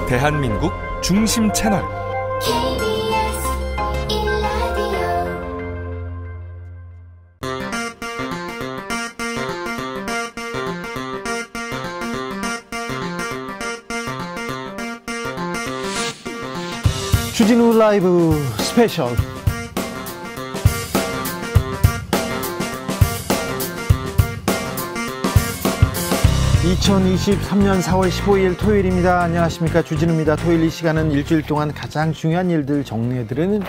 대한민국 중심 채널 주진우 라이브 스페셜. (2023년 4월 15일) 토요일입니다. 안녕하십니까, 주진우입니다. 토요일 이 시간은 일주일 동안 가장 중요한 일들 정리해드리는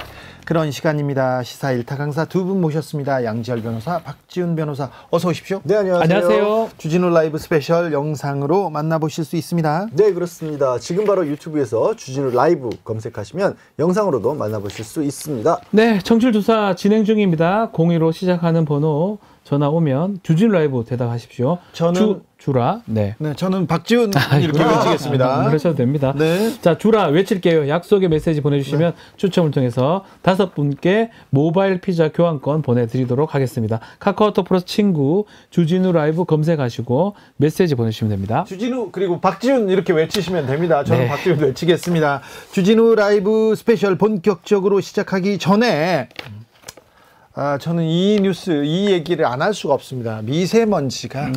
그런 시간입니다. 시사 일타 강사 두 분 모셨습니다. 양지열 변호사, 박지훈 변호사, 어서 오십시오. 네, 안녕하세요. 안녕하세요. 주진우 라이브 스페셜 영상으로 만나보실 수 있습니다. 네, 그렇습니다. 지금 바로 유튜브에서 주진우 라이브 검색하시면 영상으로도 만나보실 수 있습니다. 네, 청취율 조사 진행 중입니다. 02로 시작하는 번호 전화 오면 주진우 라이브 대답하십시오. 저는 주라. 네, 저는 박지훈 이렇게 외치겠습니다. 그러셔도 됩니다. 네. 자, 주라 외칠게요. 약속의 메시지 보내주시면 추첨을 통해서 5분께 모바일 피자 교환권 보내드리도록 하겠습니다. 카카오톡 플러스 친구 주진우 라이브 검색하시고 메시지 보내주시면 됩니다. 주진우 그리고 박지훈 이렇게 외치시면 됩니다. 저는 네. 박지훈 외치겠습니다. 주진우 라이브 스페셜 본격적으로 시작하기 전에 저는 이 뉴스, 이 얘기를 안 할 수가 없습니다. 미세먼지가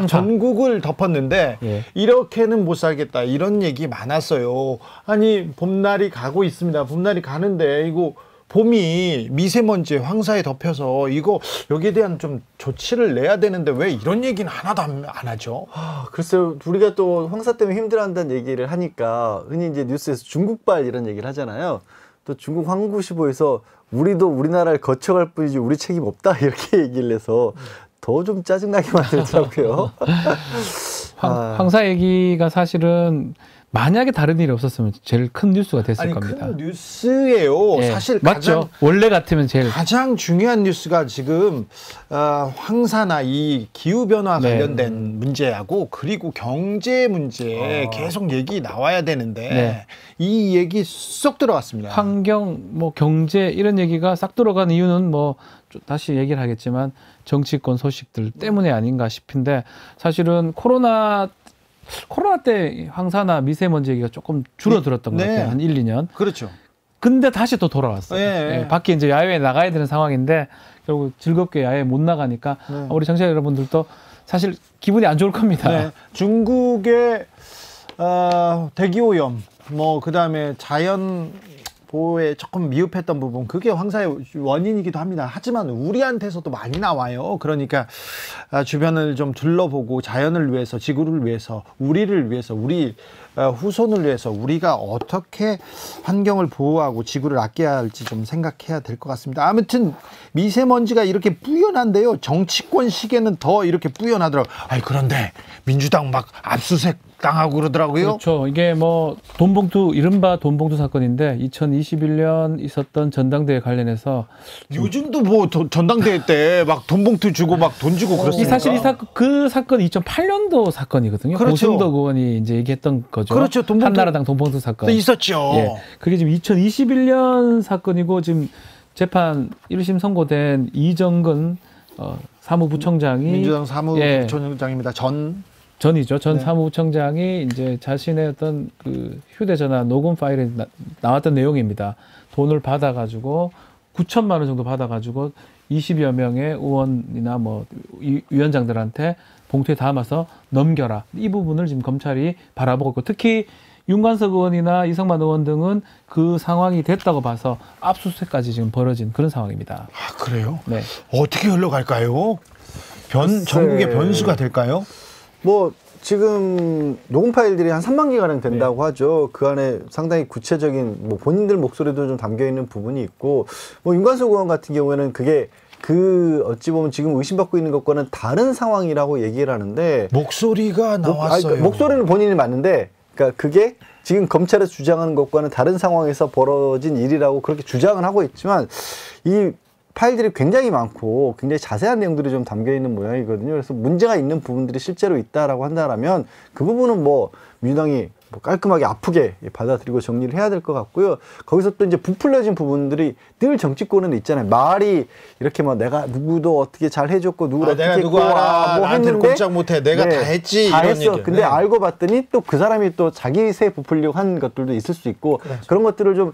전국을 덮었는데 예. 이렇게는 못 살겠다, 이런 얘기 많았어요. 아니, 봄날이 가고 있습니다. 봄날이 가는데 이거 봄이 미세먼지 황사에 덮여서 이거 여기에 대한 좀 조치를 내야 되는데 왜 이런 얘기는 하나도 안 하죠? 글쎄요, 우리가 또 황사 때문에 힘들어한다는 얘기를 하니까 흔히 이제 뉴스에서 중국발 이런 얘기를 하잖아요. 또 중국 환구시보에서 우리도 우리나라를 거쳐갈 뿐이지 우리 책임 없다 이렇게 얘기를 해서 더 좀 짜증나게 만들더라고요. 황사 얘기가 사실은 만약에 다른 일이 없었으면 제일 큰 뉴스가 됐을 겁니다. 큰 뉴스예요. 예, 사실 맞죠. 원래 같으면 제일 가장 중요한 뉴스가 지금 황사나 이 기후변화 네. 관련된 문제하고 그리고 경제 문제 계속 얘기 나와야 되는데 네. 이 얘기 쏙 들어갔습니다. 환경, 뭐 경제 이런 얘기가 싹 들어간 이유는 뭐 다시 얘기를 하겠지만 정치권 소식들 때문에 아닌가 싶은데 사실은 코로나 때 황사나 미세먼지 얘기가 조금 줄어들었던 것 같아요. 한 1, 2년. 그렇죠. 근데 다시 또 돌아왔어요. 예. 밖에 이제 야외에 나가야 되는 상황인데 결국 즐겁게 야외에 못 나가니까 우리 청취자 여러분들도 사실 기분이 안 좋을 겁니다. 네. 중국의 대기오염, 뭐 그다음에 자연 보호에 조금 미흡했던 부분, 그게 황사의 원인이기도 합니다. 하지만 우리한테서도 많이 나와요. 그러니까 주변을 좀 둘러보고 자연을 위해서, 지구를 위해서, 우리를 위해서, 우리 후손을 위해서 우리가 어떻게 환경을 보호하고 지구를 아껴야 할지 좀 생각해야 될 것 같습니다. 아무튼 미세먼지가 이렇게 뿌연한데요, 정치권식에는 더 이렇게 뿌연하더라고요. 그런데 민주당 막 압수수색 당하고 그러더라고요. 그렇죠. 이게 뭐 돈봉투, 이른바 돈봉투 사건인데 2021년 있었던 전당대회 관련해서 요즘도 뭐 전당대회 때 막 돈봉투 주고 막 돈 주고 그렇습니까? 사실 그 사건이 2008년도 사건이거든요. 그렇죠. 고승덕 의원이 이제 얘기했던 거죠. 그렇죠. 한나라당 돈봉투 사건 있었죠. 예. 그게 지금 2021년 사건이고 지금 재판 1심 선고된 이정근 사무부총장이 민주당 사무부총장입니다. 전이죠. 전 사무부총장이 이제 자신의 어떤 그 휴대전화 녹음 파일에 나왔던 내용입니다. 돈을 받아가지고 9천만 원 정도 받아가지고 20여 명의 의원이나 뭐 위원장들한테 봉투에 담아서 넘겨라. 이 부분을 지금 검찰이 바라보고 있고, 특히 윤관석 의원이나 이성만 의원 등은 그 상황이 됐다고 봐서 압수수색까지 지금 벌어진 그런 상황입니다. 그래요? 네. 어떻게 흘러갈까요? 전국의 변수가 될까요? 뭐 지금 녹음 파일들이 한 3만 개가량 된다고 하죠. 그 안에 상당히 구체적인 뭐 본인들 목소리도 좀 담겨 있는 부분이 있고, 뭐 윤관석 의원 같은 경우에는 그게 어찌 보면 지금 의심받고 있는 것과는 다른 상황이라고 얘기를 하는데, 목소리가 나왔어요. 목소리는 본인이 맞는데, 그러니까 그게 지금 검찰에서 주장하는 것과는 다른 상황에서 벌어진 일이라고 그렇게 주장을 하고 있지만, 이 파일들이 굉장히 많고 굉장히 자세한 내용들이 좀 담겨 있는 모양이거든요. 그래서 문제가 있는 부분들이 실제로 있다라고 한다면 그 부분은 뭐 민주당이 뭐 깔끔하게 아프게 받아들이고 정리를 해야 될 것 같고요. 거기서 또 이제 부풀려진 부분들이 늘 정치권은 있잖아요. 말이 이렇게 뭐 내가 누구도 어떻게 잘 해줬고 누구를 어떻게 내가 누구 알아, 뭐 나한테는 꼼짝 못해, 내가 다 했지, 다 이런 했어. 얘기. 근데 알고 봤더니 또 그 사람이 또 자기 세 부풀려고 한 것들도 있을 수 있고 그런 것들을 좀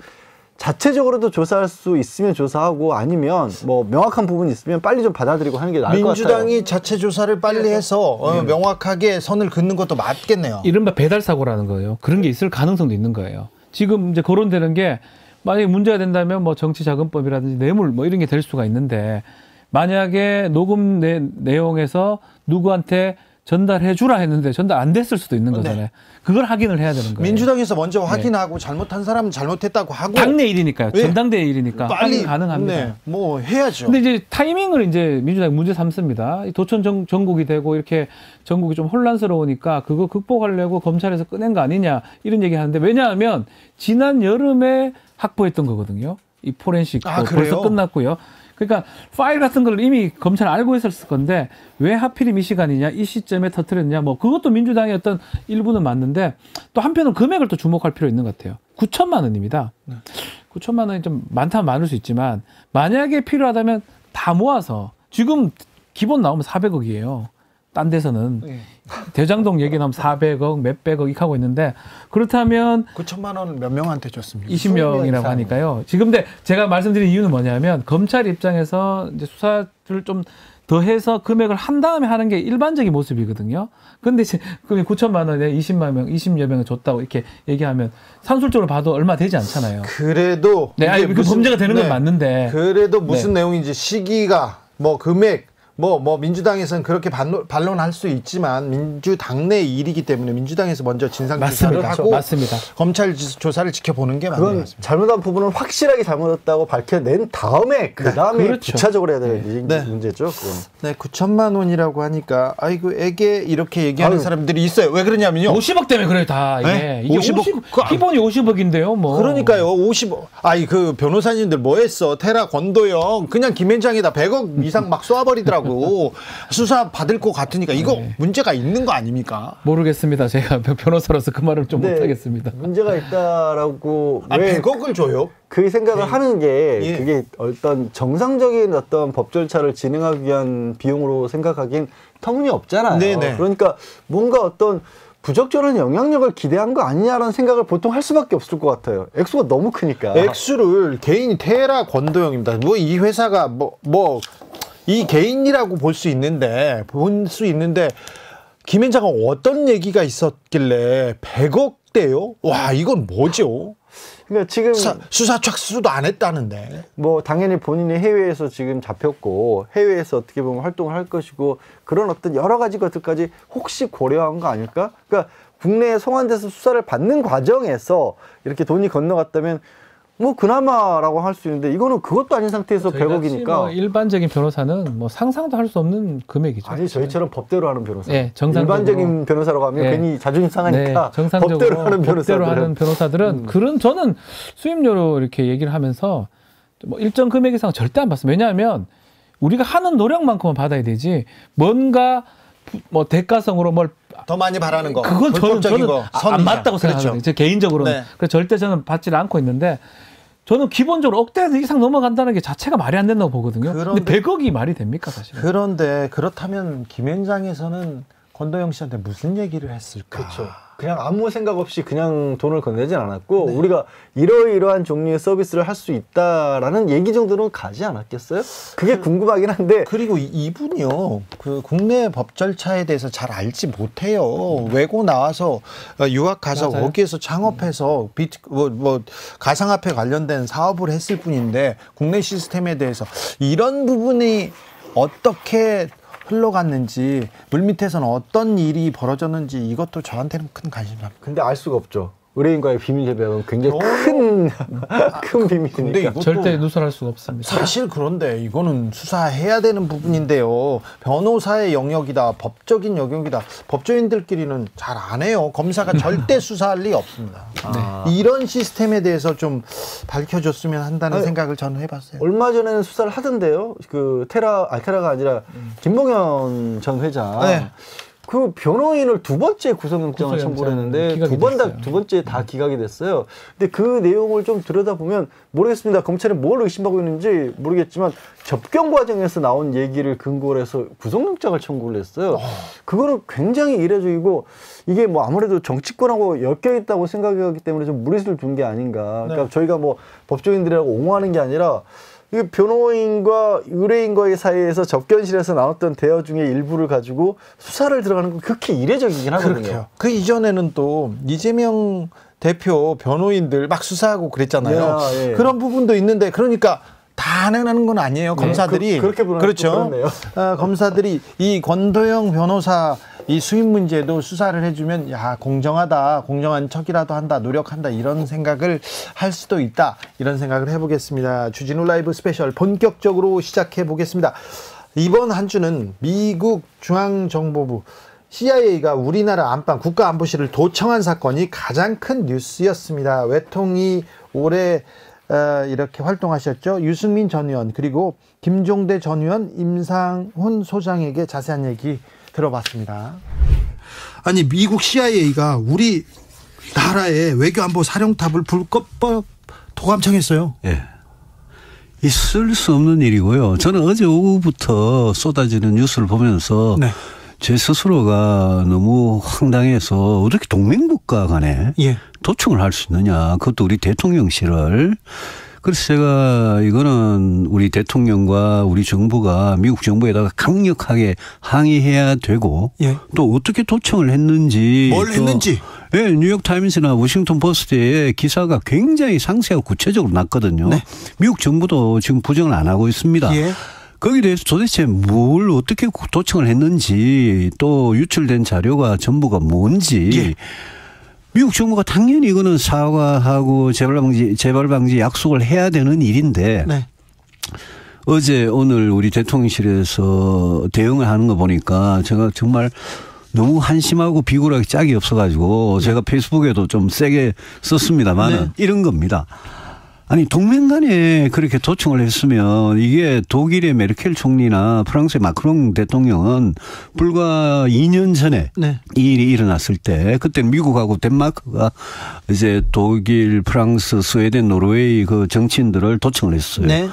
자체적으로도 조사할 수 있으면 조사하고 아니면 뭐 명확한 부분이 있으면 빨리 좀 받아들이고 하는 게 나을 것 같아요. 민주당이 자체 조사를 빨리 해서 명확하게 선을 긋는 것도 맞겠네요. 이른바 배달 사고라는 거예요. 그런 게 있을 가능성도 있는 거예요. 지금 이제 거론되는 게 만약에 문제가 된다면 뭐 정치자금법이라든지 뇌물 뭐 이런 게 될 수가 있는데 만약에 녹음 내용에서 누구한테 전달해 주라 했는데 전달 안 됐을 수도 있는 거잖아요. 그걸 확인을 해야 되는 거예요. 민주당에서 먼저 확인하고 잘못한 사람은 잘못했다고 하고 당내 일이니까요. 네. 전당대회 일이니까 빨리 확인 가능합니다. 네, 뭐 해야죠. 근데 이제 타이밍을 이제 민주당이 문제 삼습니다. 도천 전국이 되고 이렇게 전국이 좀 혼란스러우니까 그거 극복하려고 검찰에서 꺼낸 거 아니냐 이런 얘기 하는데 왜냐하면 지난 여름에 확보했던 거거든요. 이 포렌식 벌써 끝났고요. 그러니까 파일 같은 걸 이미 검찰 알고 있었을 건데 왜 하필이면 이 시간이냐 이 시점에 터뜨렸냐 뭐 그것도 민주당의 어떤 일부는 맞는데 또 한편으로 금액을 또 주목할 필요 있는 것 같아요. 9천만 원입니다. 9천만 원이 좀 많다면 많을 수 있지만 만약에 필요하다면 다 모아서 지금 기본 나오면 400억이에요. 딴 데서는 대장동 얘기 나오면 400억 몇백억 이렇게 하고 있는데 그렇다면 9천만 원 몇 명한테 줬습니다. 20명이라고 하니까요. 지금 근데 제가 말씀드린 이유는 뭐냐면 검찰 입장에서 이제 수사를 좀 더해서 금액을 한 다음에 하는 게 일반적인 모습이거든요. 근데 이제 9천만 원에 20만 명, 20여 명을 줬다고 이렇게 얘기하면 산술적으로 봐도 얼마 되지 않잖아요. 그래도 네, 아니, 그 범죄가 되는 건 맞는데 그래도 무슨 내용인지 시기가 뭐 금액 뭐 민주당에서는 그렇게 반론할 수 있지만 민주당 내 일이기 때문에 민주당에서 먼저 진상 조사를 하고 맞습니다. 검찰 조사를 지켜보는 게 맞는 것 같습니다. 잘못한 부분은 확실하게 잘못했다고 밝혀낸 다음에 그다음에 그렇죠. 부차적으로 해야 될 문제죠. 그건. 네, 9천만 원이라고 하니까 아이고 애게 이렇게 얘기하는 사람들이 있어요. 왜 그러냐면요. 50억 때문에 그래요, 다. 네? 이게 50억 기본이 50억인데요, 뭐. 그러니까요. 50억. 아이 그 변호사님들 뭐 했어? 테라 권도영 그냥 김현장에다 100억 이상 막 쏘아버리더라고. 수사 받을 것 같으니까 이거 문제가 있는 거 아닙니까? 모르겠습니다. 제가 변호사로서 그 말을 좀 못하겠습니다. 문제가 있다라고 왜 100억을 줘요? 그 생각을 하는 게 그게 어떤 정상적인 어떤 법 절차를 진행하기 위한 비용으로 생각하기엔 터무니없잖아요. 네네. 그러니까 뭔가 어떤 부적절한 영향력을 기대한 거 아니냐라는 생각을 보통 할 수밖에 없을 것 같아요. 액수가 너무 크니까. 액수를 개인 테라 권도영입니다. 뭐 이 회사가 이 개인이라고 볼 수 있는데 김현장은 어떤 얘기가 있었길래 100억대요? 와 이건 뭐죠? 그러니까 지금 수사 착수도 안 했다는데. 뭐 당연히 본인이 해외에서 지금 잡혔고 해외에서 어떻게 보면 활동을 할 것이고 그런 어떤 여러 가지 것들까지 혹시 고려한 거 아닐까? 그러니까 국내에 송환돼서 수사를 받는 과정에서 이렇게 돈이 건너갔다면 뭐 그나마라고 할 수 있는데 이거는 그것도 아닌 상태에서 100억이니까 뭐 일반적인 변호사는 뭐 상상도 할 수 없는 금액이죠. 아니 저희처럼 법대로 하는 변호사. 네, 정상적으로. 일반적인 변호사라고 하면 괜히 자존심 상하니까 정상적으로 법대로 하는 변호사들은 그런 저는 수임료로 이렇게 얘기를 하면서 뭐 일정 금액 이상 절대 안 받습니다. 왜냐하면 우리가 하는 노력만큼은 받아야 되지 뭔가 뭐 대가성으로 뭘 더 많이 바라는 거. 그건 저는 안 맞다고 생각하거든요. 그렇죠. 제 개인적으로는. 네. 그래서 절대 저는 받지를 않고 있는데 저는 기본적으로 억대 이상 넘어간다는 게 자체가 말이 안 된다고 보거든요. 근데 100억이 말이 됩니까 사실? 그런데 그렇다면 김현장에서는 권도영 씨한테 무슨 얘기를 했을까? 그렇죠. 그냥 아무 생각 없이 그냥 돈을 건네진 않았고 우리가 이러이러한 종류의 서비스를 할 수 있다라는 얘기 정도는 가지 않았겠어요? 그게 궁금하긴 한데 그리고 이분이요 그 국내 법 절차에 대해서 잘 알지 못해요. 외고 나와서 유학 가서 맞아요. 거기에서 창업해서 가상화폐 관련된 사업을 했을 뿐인데 국내 시스템에 대해서 이런 부분이 어떻게 흘러갔는지 물밑에서는 어떤 일이 벌어졌는지 이것도 저한테는 큰 관심입니다. 근데 알 수가 없죠. 의뢰인과의 비밀 협약은 굉장히 큰 비밀이니까. 근데 이것도 절대 누설할 수가 없습니다. 사실 그런데 이거는 수사해야 되는 부분인데요. 변호사의 영역이다, 법적인 영역이다. 법조인들끼리는 잘 안 해요. 검사가 절대 수사할 리 없습니다. 이런 시스템에 대해서 좀 밝혀줬으면 한다는 생각을 저는 해봤어요. 얼마 전에는 수사를 하던데요. 그 테라가 아니라 김봉현 전 회장. 네. 그 변호인을 두 번째 구속영장을 청구를 했는데 두 번째 다 기각이 됐어요. 근데 그 내용을 좀 들여다보면 모르겠습니다. 검찰이 뭘 의심하고 있는지 모르겠지만 접견 과정에서 나온 얘기를 근거로 해서 구속영장을 청구를 했어요. 그거는 굉장히 이례적이고 이게 뭐 아무래도 정치권하고 엮여 있다고 생각하기 때문에 좀 무리수를 둔 게 아닌가. 그러니까 저희가 뭐 법조인들이라고 옹호하는 게 아니라 이 변호인과 의뢰인과의 사이에서 접견실에서 나눴던 대화 중에 일부를 가지고 수사를 들어가는 건 극히 이례적이긴 하거든요. 그렇게요. 그 이전에는 또 이재명 대표 변호인들 막 수사하고 그랬잖아요. 예. 그런 부분도 있는데 그러니까 다 안해나는 건 아니에요. 검사들이. 그렇게 보면 그렇죠. 검사들이 이 권도영 변호사 이 수임 문제도 수사를 해주면 야 공정하다, 공정한 척이라도 한다, 노력한다 이런 생각을 할 수도 있다 이런 생각을 해보겠습니다. 주진우 라이브 스페셜 본격적으로 시작해 보겠습니다. 이번 한 주는 미국 중앙정보부 CIA가 우리나라 안방 국가안보실을 도청한 사건이 가장 큰 뉴스였습니다. 외통이 올해 이렇게 활동하셨죠. 유승민 전 의원 그리고 김종대 전 의원, 임상훈 소장에게 자세한 얘기 들어봤습니다. 아니 미국 CIA가 우리 나라의 외교안보 사령탑을 불법법 도감청했어요. 예. 있을 수 없는 일이고요. 저는 어제 오후부터 쏟아지는 뉴스를 보면서 네. 제 스스로가 너무 황당해서 어떻게 동맹국가 간에 도청을 할 수 있느냐. 그것도 우리 대통령실을. 그래서 제가 이거는 우리 대통령과 우리 정부가 미국 정부에다가 강력하게 항의해야 되고 또 어떻게 도청을 했는지. 뭘 했는지. 예, 뉴욕타임스나 워싱턴 포스트에 기사가 굉장히 상세하고 구체적으로 났거든요. 네. 미국 정부도 지금 부정을 안 하고 있습니다. 거기에 대해서 도대체 뭘 어떻게 도청을 했는지 또 유출된 자료가 전부가 뭔지 미국 정부가 당연히 이거는 사과하고 재발 방지 약속을 해야 되는 일인데 어제 오늘 우리 대통령실에서 대응을 하는 거 보니까 제가 정말 너무 한심하고 비굴하게 짝이 없어가지고 제가 페이스북에도 좀 세게 썼습니다만 이런 겁니다. 아니 동맹 간에 그렇게 도청을 했으면 이게 독일의 메르켈 총리나 프랑스의 마크롱 대통령은 불과 2년 전에 이 일이 일어났을 때 그때 미국하고 덴마크가 이제 독일, 프랑스, 스웨덴, 노르웨이 그 정치인들을 도청을 했어요.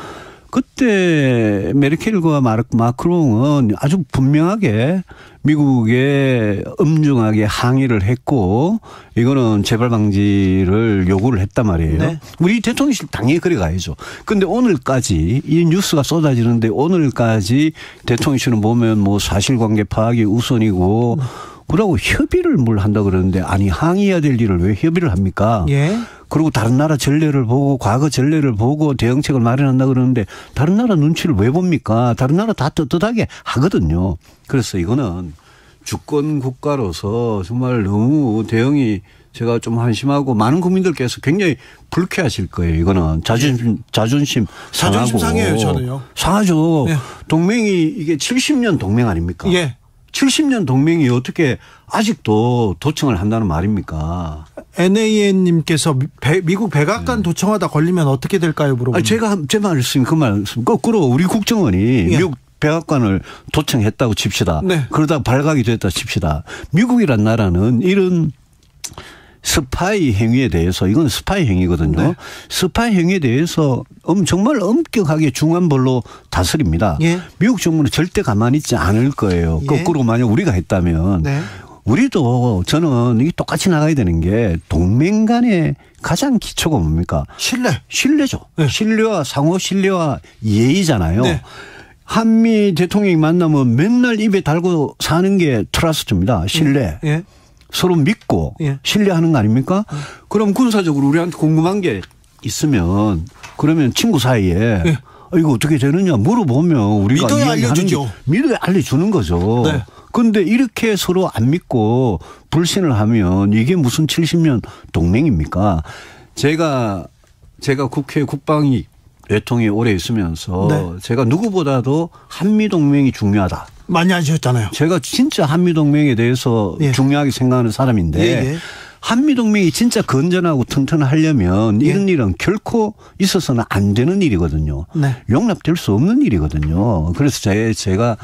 그때 메르켈과 마크롱은 아주 분명하게 미국에 엄중하게 항의를 했고 이거는 재발 방지를 요구를 했단 말이에요. 우리 대통령실 당연히 그래 가야죠. 그런데 오늘까지 이 뉴스가 쏟아지는데 오늘까지 대통령실은 보면 뭐 사실관계 파악이 우선이고 그러고 협의를 뭘 한다 그러는데 아니 항의해야 될 일을 왜 협의를 합니까? 그리고 다른 나라 전례를 보고 과거 전례를 보고 대응책을 마련한다 그러는데 다른 나라 눈치를 왜 봅니까? 다른 나라 다 떳떳하게 하거든요. 그래서 이거는 주권 국가로서 정말 너무 대응이 제가 좀 한심하고 많은 국민들께서 굉장히 불쾌하실 거예요. 이거는 자존심 상하고. 상해요, 저는요. 상하죠. 동맹이 이게 70년 동맹 아닙니까? 70년 동맹이 어떻게 아직도 도청을 한다는 말입니까? NAN님께서 미국 백악관 도청하다 걸리면 어떻게 될까요? 물어보는. 제가 제 말씀 그 말씀 거꾸로 우리 국정원이 미국 백악관을 도청했다고 칩시다. 그러다가 발각이 됐다 칩시다. 미국이란 나라는 이런 스파이 행위에 대해서 이건 스파이 행위거든요. 스파이 행위에 대해서 정말 엄격하게 중한벌로 다스립니다. 미국 정부는 절대 가만히 있지 않을 거예요. 거꾸로 만약 우리가 했다면 우리도 저는 이게 똑같이 나가야 되는 게 동맹 간의 가장 기초가 뭡니까? 신뢰죠. 신뢰와 상호 신뢰와 예의잖아요. 한미 대통령이 만나면 맨날 입에 달고 사는 게 트러스트입니다. 신뢰. 서로 믿고 신뢰하는 거 아닙니까? 그럼 군사적으로 우리한테 궁금한 게 있으면 그러면 친구 사이에 이거 어떻게 되느냐 물어보면 우리가 믿어야 알려주죠. 믿어야 알려주는 거죠. 그런데 이렇게 서로 안 믿고 불신을 하면 이게 무슨 70년 동맹입니까? 제가 국회 국방위 외통에 오래 있으면서 제가 누구보다도 한미동맹이 중요하다. 많이 하셨잖아요. 제가 진짜 한미동맹에 대해서 중요하게 생각하는 사람인데 한미동맹이 진짜 건전하고 튼튼하려면 이런 일은 결코 있어서는 안 되는 일이거든요. 용납될 수 없는 일이거든요. 그래서 제가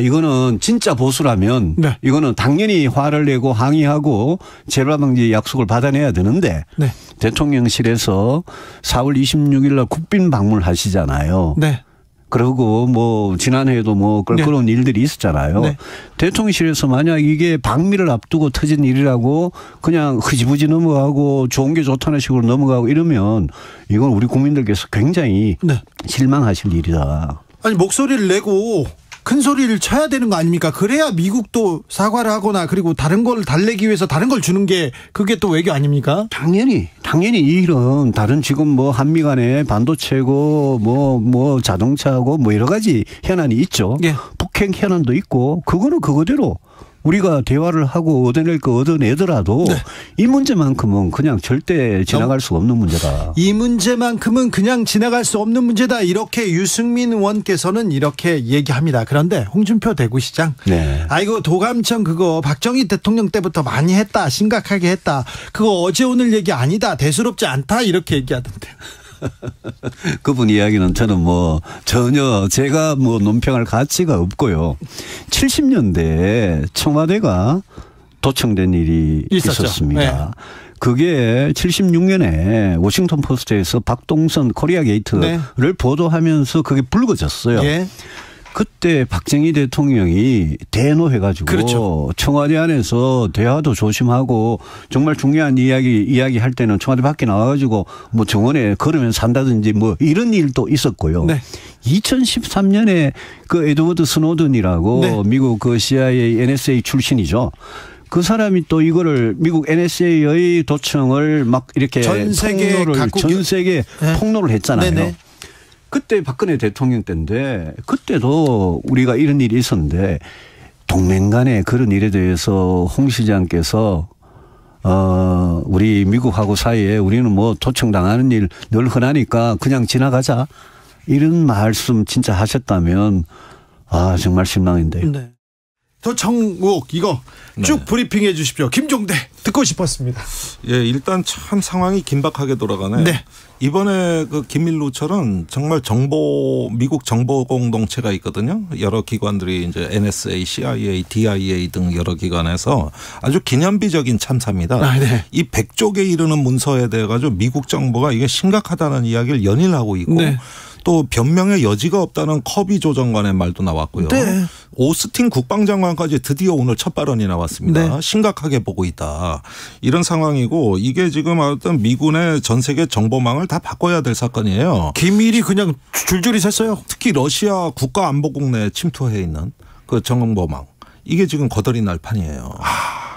이거는 진짜 보수라면 네. 이거는 당연히 화를 내고 항의하고 재발방지 약속을 받아내야 되는데 네. 대통령실에서 4월 26일 날 국빈 방문하시잖아요. 네. 그리고 뭐 지난해에도 뭐 껄끄러운 일들이 있었잖아요. 네. 대통령실에서 만약 이게 방미를 앞두고 터진 일이라고 그냥 흐지부지 넘어가고 좋은 게 좋다는 식으로 넘어가고 이러면 이건 우리 국민들께서 굉장히 네. 실망하실 일이다. 아니 목소리를 내고 큰 소리를 쳐야 되는 거 아닙니까? 그래야 미국도 사과를 하거나 그리고 다른 걸 달래기 위해서 다른 걸 주는 게 그게 또 외교 아닙니까? 당연히 이 일은 다른 지금 뭐 한미 간에 반도체고 뭐 자동차고 뭐 여러 가지 현안이 있죠. 예. 북핵 현안도 있고 그거는 그거대로 우리가 대화를 하고 얻어낼 거 얻어내더라도 네. 이 문제만큼은 그냥 절대 지나갈 수 없는 문제다. 이 문제만큼은 그냥 지나갈 수 없는 문제다. 이렇게 유승민 의원께서는 이렇게 얘기합니다. 그런데 홍준표 대구시장 네. 아이고 도감청 그거 박정희 대통령 때부터 많이 했다. 심각하게 했다. 그거 어제 오늘 얘기 아니다. 대수롭지 않다. 이렇게 얘기하던데요. 그분 이야기는 저는 뭐 전혀 제가 뭐 논평할 가치가 없고요. 70년대에 청와대가 도청된 일이 있었습니다. 네. 그게 76년에 워싱턴 포스트에서 박동선 코리아 게이트를 네. 보도하면서 그게 불거졌어요. 네. 그때 박정희 대통령이 대노해가지고 그렇죠. 청와대 안에서 대화도 조심하고 정말 중요한 이야기 할 때는 청와대 밖에 나와가지고 뭐 정원에 걸으면서 산다든지 뭐 이런 일도 있었고요. 네. 2013년에 그 에드워드 스노든이라고 네. 미국 그 CIA, NSA 출신이죠. 그 사람이 또 이거를 미국 NSA의 도청을 막 이렇게 전 세계 폭로를 했잖아요. 네네. 그때 박근혜 대통령 때인데 그때도 우리가 이런 일이 있었는데 동맹 간에 그런 일에 대해서 홍 시장께서 우리 미국하고 사이에 우리는 뭐 도청당하는 일 늘 흔하니까 그냥 지나가자 이런 말씀 진짜 하셨다면 정말 실망인데요. 네. 도청국 이거 쭉 네. 브리핑해 주십시오. 김종대 듣고 싶었습니다. 예, 일단 참 상황이 긴박하게 돌아가네. 네. 이번에 그 김일루처럼 정말 미국 정보 공동체가 있거든요. 여러 기관들이 이제 NSA, CIA, DIA 등 여러 기관에서 아주 기념비적인 참사입니다. 네. 이 100쪽에 이르는 문서에 대해 가지고 미국 정부가 이게 심각하다는 이야기를 연일하고 있고 네. 또 변명의 여지가 없다는 커비 조정관의 말도 나왔고요. 네. 오스틴 국방장관까지 드디어 오늘 첫 발언이 나왔습니다. 네. 심각하게 보고 있다. 이런 상황이고 이게 지금 어떤 미군의 전 세계 정보망을 다 바꿔야 될 사건이에요. 기밀이 그냥 줄줄이 샜어요. 특히 러시아 국가안보국 내에 침투해 있는 그 정보망. 이게 지금 거덜이 날 판이에요.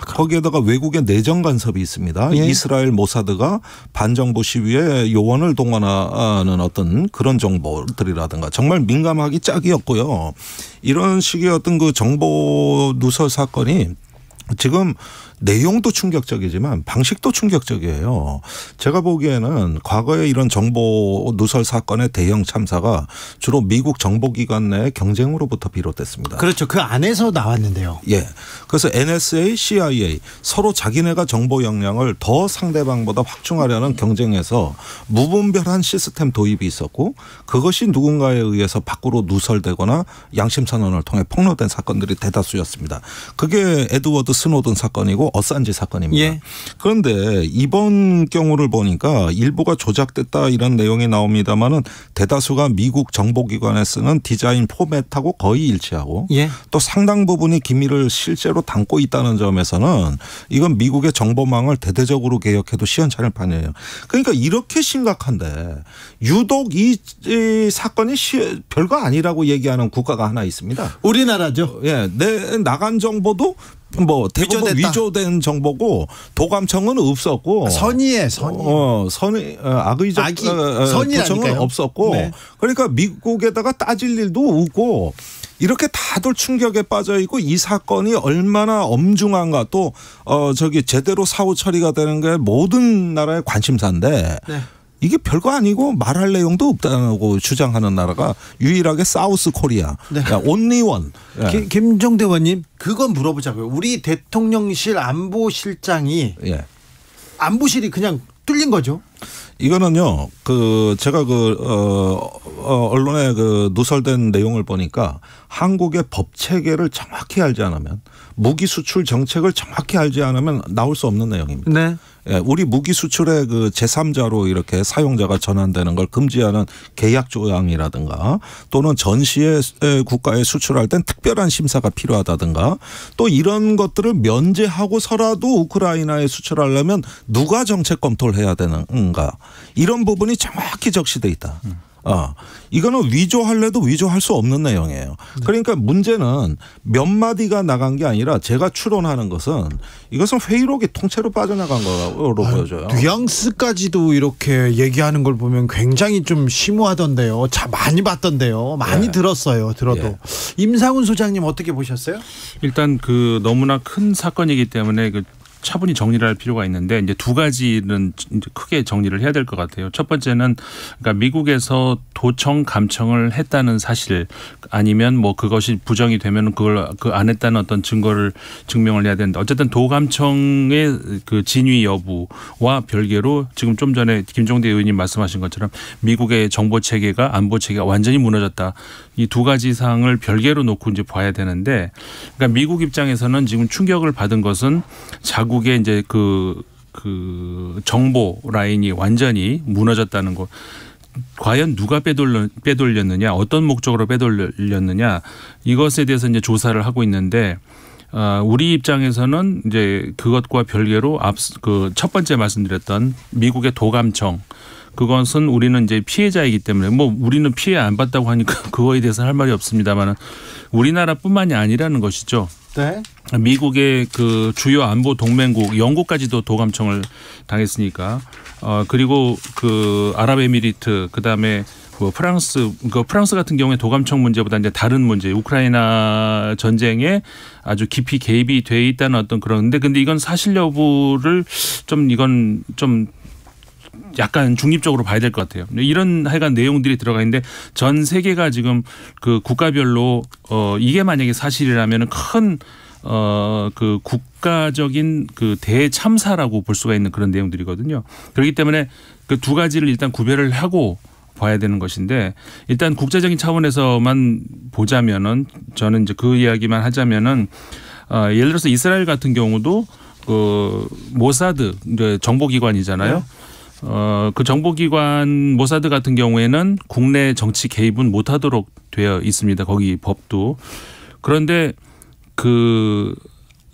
거기에다가 외국의 내정 간섭이 있습니다. 예. 이스라엘 모사드가 반정부 시위에 요원을 동원하는 어떤 그런 정보들이라든가 정말 민감하기 짝이었고요. 이런 식의 어떤 그 정보 누설 사건이 지금 내용도 충격적이지만 방식도 충격적이에요. 제가 보기에는 과거에 이런 정보 누설 사건의 대형 참사가 주로 미국 정보기관 내 경쟁으로부터 비롯됐습니다. 그렇죠. 그 안에서 나왔는데요. 예. 그래서 NSA, CIA 서로 자기네가 정보 역량을 더 상대방보다 확충하려는 경쟁에서 무분별한 시스템 도입이 있었고 그것이 누군가에 의해서 밖으로 누설되거나 양심선언을 통해 폭로된 사건들이 대다수였습니다. 그게 에드워드 스노든 사건이고 어산지 사건입니다. 예. 그런데 이번 경우를 보니까 일부가 조작됐다 이런 내용이 나옵니다마는 대다수가 미국 정보기관에 쓰는 디자인 포맷하고 거의 일치하고 예. 또 상당 부분이 기밀을 실제로 담고 있다는 점에서는 이건 미국의 정보망을 대대적으로 개혁해도 시원찮을 판이에요. 그러니까 이렇게 심각한데 유독 이 사건이 별거 아니라고 얘기하는 국가가 하나 있습니다. 우리나라죠. 예, 나간 정보도 뭐 대부분 위조된 정보고 도감청은 없었고 선의의 악의적 도청은 없었고 네. 그러니까 미국에다가 따질 일도 없고 이렇게 다들 충격에 빠져 있고 이 사건이 얼마나 엄중한가 또 제대로 사후 처리가 되는 게 모든 나라의 관심사인데. 네. 이게 별거 아니고 말할 내용도 없다고 주장하는 나라가 유일하게 사우스 코리아. 네. 온리원. 김종대 의원님 그건 물어보자고요. 우리 대통령실 안보실장이 예. 안보실이 그냥 뚫린 거죠? 이거는요, 제가 언론에 누설된 내용을 보니까 한국의 법 체계를 정확히 알지 않으면, 무기 수출 정책을 정확히 알지 않으면 나올 수 없는 내용입니다. 네. 예, 우리 무기 수출의 제3자로 이렇게 사용자가 전환되는 걸 금지하는 계약 조항이라든가, 또는 전시의 국가에 수출할 땐 특별한 심사가 필요하다든가, 또 이런 것들을 면제하고서라도 우크라이나에 수출하려면 누가 정책 검토를 해야 되는가, 이런 부분이 정확히 적시돼 있다. 이거는 위조할래도 위조할 수 없는 내용이에요. 그러니까 문제는 몇 마디가 나간 게 아니라 제가 추론하는 것은 이것은 회의록이 통째로 빠져나간 거로 보여져요. 뉘앙스까지도 이렇게 얘기하는 걸 보면 굉장히 좀 심오하던데요. 많이 봤던데요. 많이 들었어요. 들어도. 예. 임상훈 소장님 어떻게 보셨어요? 일단 너무나 큰 사건이기 때문에 차분히 정리를 할 필요가 있는데, 이제 두 가지는 이제 크게 정리를 해야 될 것 같아요. 첫 번째는 그러니까 미국에서 도청 감청을 했다는 사실, 아니면 뭐 그것이 부정이 되면 그걸 안 했다는 어떤 증거를 증명을 해야 되는데, 어쨌든 도감청의 진위 여부와 별개로 지금 좀 전에 김종대 의원님 말씀하신 것처럼 미국의 정보 체계가, 안보 체계가 완전히 무너졌다. 이 두 가지 사항을 별개로 놓고 이제 봐야 되는데, 그러니까 미국 입장에서는 지금 충격을 받은 것은 자국의 이제 정보 라인이 완전히 무너졌다는 거. 과연 누가 빼돌렸느냐, 어떤 목적으로 빼돌렸느냐, 이것에 대해서 이제 조사를 하고 있는데, 우리 입장에서는 이제 그것과 별개로 첫 번째 말씀드렸던 미국의 도감청, 그것은 우리는 이제 피해자이기 때문에 뭐 우리는 피해 안 받다고 하니까 그거에 대해서는 할 말이 없습니다만, 우리나라뿐만이 아니라는 것이죠. 네. 미국의 주요 안보 동맹국 영국까지도 도감청을 당했으니까, 그리고 아랍에미리트, 그다음에 프랑스 같은 경우에 도감청 문제보다 이제 다른 문제, 우크라이나 전쟁에 아주 깊이 개입이 돼 있다는 어떤 그런데, 근데 이건 사실 여부를 이건 약간 중립적으로 봐야 될 것 같아요. 이런 하여간 내용들이 들어가 있는데, 전 세계가 지금 국가별로 이게 만약에 사실이라면 큰 국가적인 대참사라고 볼 수가 있는 그런 내용들이거든요. 그렇기 때문에 그 두 가지를 일단 구별을 하고 봐야 되는 것인데, 일단 국제적인 차원에서만 보자면은, 저는 이제 그 이야기만 하자면은, 예를 들어서 이스라엘 같은 경우도 모사드 정보기관이잖아요. 네. 그 정보기관 모사드 같은 경우에는 국내 정치 개입은 못하도록 되어 있습니다. 거기 법도. 그런데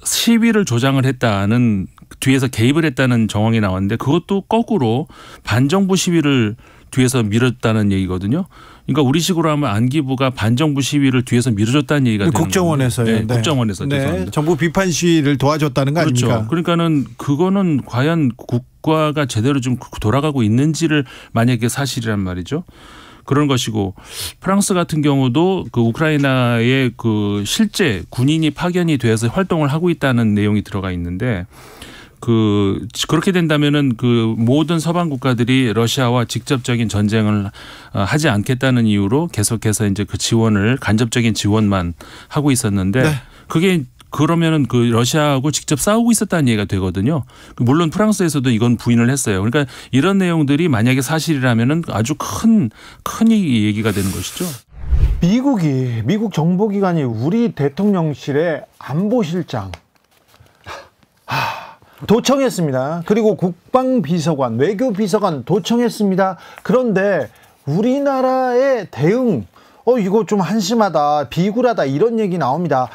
시위를 조장을 했다는, 뒤에서 개입을 했다는 정황이 나왔는데, 그것도 거꾸로 반정부 시위를 뒤에서 밀었다는 얘기거든요. 그러니까 우리식으로 하면 안기부가 반정부 시위를 뒤에서 밀어줬다는 얘기가 되는 국정원에서요. 네, 국정원에서. 네. 정부 비판 시위를 도와줬다는 거 그렇죠. 아닙니까? 그러니까는 그거는 과연 국가가 제대로 좀 돌아가고 있는지를 만약에 사실이란 말이죠. 그런 것이고, 프랑스 같은 경우도 우크라이나에 실제 군인이 파견이 돼서 활동을 하고 있다는 내용이 들어가 있는데, 그렇게 된다면은 모든 서방 국가들이 러시아와 직접적인 전쟁을 하지 않겠다는 이유로 계속해서 이제 간접적인 지원만 하고 있었는데, 네. 그게 그러면은 러시아하고 직접 싸우고 있었다는 얘기가 되거든요. 물론 프랑스에서도 이건 부인을 했어요. 그러니까 이런 내용들이 만약에 사실이라면은 아주 큰 얘기가 되는 것이죠. 미국 정보기관이 우리 대통령실의 안보실장 도청했습니다. 그리고 국방비서관, 외교비서관 도청했습니다. 그런데 우리나라의 대응, 이거 좀 한심하다, 비굴하다, 이런 얘기 나옵니다.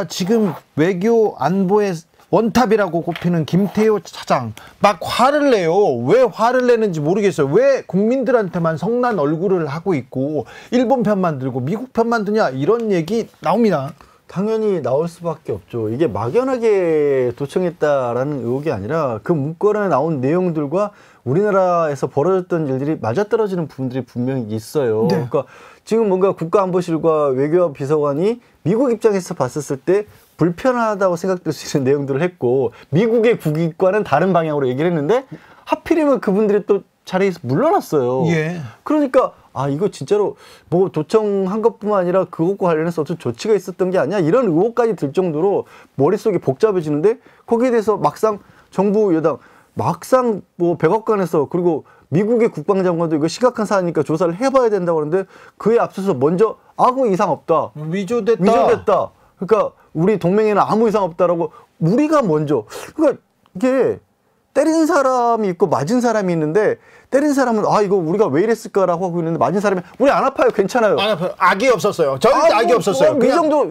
지금 외교 안보의 원탑이라고 꼽히는 김태효 차장 막 화를 내요. 왜 화를 내는지 모르겠어요. 왜 국민들한테만 성난 얼굴을 하고 있고 일본 편만 들고 미국 편만 드냐, 이런 얘기 나옵니다. 당연히 나올 수밖에 없죠. 이게 막연하게 도청했다라는 의혹이 아니라 그 문건에 나온 내용들과 우리나라에서 벌어졌던 일들이 맞아떨어지는 부분들이 분명히 있어요. 네. 그러니까 지금 뭔가 국가안보실과 외교비서관이 미국 입장에서 봤었을 때 불편하다고 생각될 수 있는 내용들을 했고, 미국의 국익과는 다른 방향으로 얘기를 했는데 하필이면 그분들이 또 자리에서 물러났어요. 예. 그러니까 이거 진짜로 뭐 도청한 것뿐만 아니라 그것과 관련해서 어떤 조치가 있었던 게 아니야, 이런 의혹까지 들 정도로 머릿속이 복잡해지는데, 거기에 대해서 막상 정부 여당 막상 뭐 백악관에서 그리고 미국의 국방장관도 이거 심각한 사안이니까 조사를 해봐야 된다고 하는데 그에 앞서서 먼저 아무 이상 없다. 위조됐다. 그러니까 우리 동맹에는 아무 이상 없다라고 우리가 먼저. 그러니까 이게 때린 사람이 있고 맞은 사람이 있는데 때린 사람은 아 이거 우리가 왜 이랬을까라고 하고 있는데 맞은 사람이 우리 안 아파요. 괜찮아요. 안 아파요. 악이 없었어요. 절대 악이 없었어요.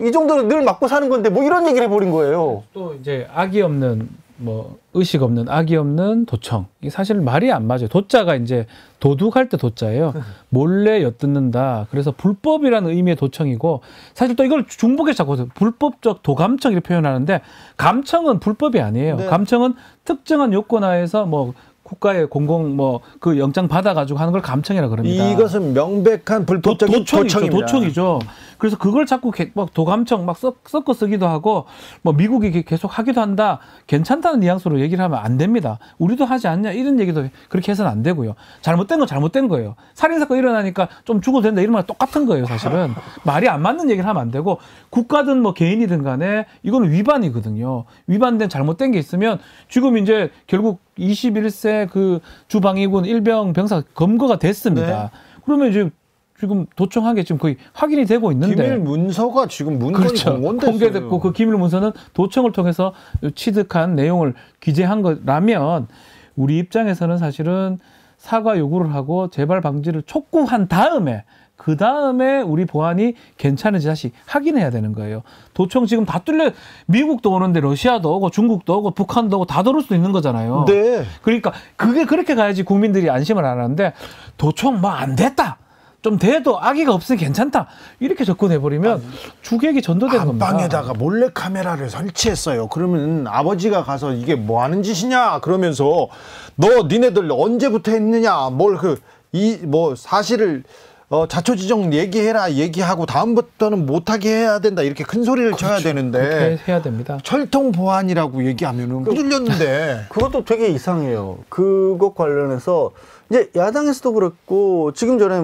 이 정도는 늘 맞고 사는 건데 뭐 이런 얘기를 해버린 거예요. 또 이제 악이 없는 뭐 의식 없는 악이 없는 도청. 이게 사실 말이 안 맞아요. 도자가 이제 도둑할 때 도자예요. 몰래 엿듣는다. 그래서 불법이라는 의미의 도청이고 사실 또 이걸 중복해서 자꾸 불법적 도감청 이렇게 표현하는데 감청은 불법이 아니에요. 네. 감청은 특정한 요건 하에서 뭐 국가의 공공 뭐 그 영장 받아가지고 하는 걸 감청이라 그럽니다. 이것은 명백한 불법적인 도청입니다. 도청이죠. 그래서 그걸 자꾸 막 도감청 막 섞어 쓰기도 하고 뭐 미국이 계속 하기도 한다. 괜찮다는 뉘앙스로 얘기를 하면 안 됩니다. 우리도 하지 않냐 이런 얘기도 그렇게 해서는 안 되고요. 잘못된 건 잘못된 거예요. 살인사건 일어나니까 좀 죽어도 된다 이런 말 똑같은 거예요. 사실은 말이 안 맞는 얘기를 하면 안 되고 국가든 뭐 개인이든 간에 이거는 위반이거든요. 위반된 잘못된 게 있으면 지금 이제 결국 21세 그 주방위군 일병 병사 검거가 됐습니다. 네. 그러면 이제 지금 도청한 게 지금 거의 확인이 되고 있는데 기밀 문서가 지금 문건이 그렇죠. 공개됐어요. 공개됐고 그 기밀 문서는 도청을 통해서 취득한 내용을 기재한 거라면 우리 입장에서는 사실은 사과 요구를 하고 재발 방지를 촉구한 다음에 그 다음에 우리 보안이 괜찮은지 다시 확인해야 되는 거예요. 도청 지금 다 뚫려 미국도 오는데 러시아도 오고 중국도 오고 북한도 오고 다 들어올 수도 있는 거잖아요. 네. 그러니까 그게 그렇게 가야지 국민들이 안심을 안 하는데 도청 뭐 안 됐다. 좀 돼도 악의가 없으니 괜찮다. 이렇게 접근해버리면 주객이 전도된 겁니다. 안방에다가 몰래카메라를 설치했어요. 그러면 아버지가 가서 이게 뭐 하는 짓이냐 그러면서 너 니네들 언제부터 했느냐 뭐 사실을 자초지종 얘기하고 다음부터는 못하게 해야 된다 이렇게 큰 소리를 쳐야 되는데 그렇게 해야 됩니다. 철통 보안이라고 얘기하면은 뚫렸는데 그것도 되게 이상해요. 그것 관련해서 이제 야당에서도 그렇고 지금 전에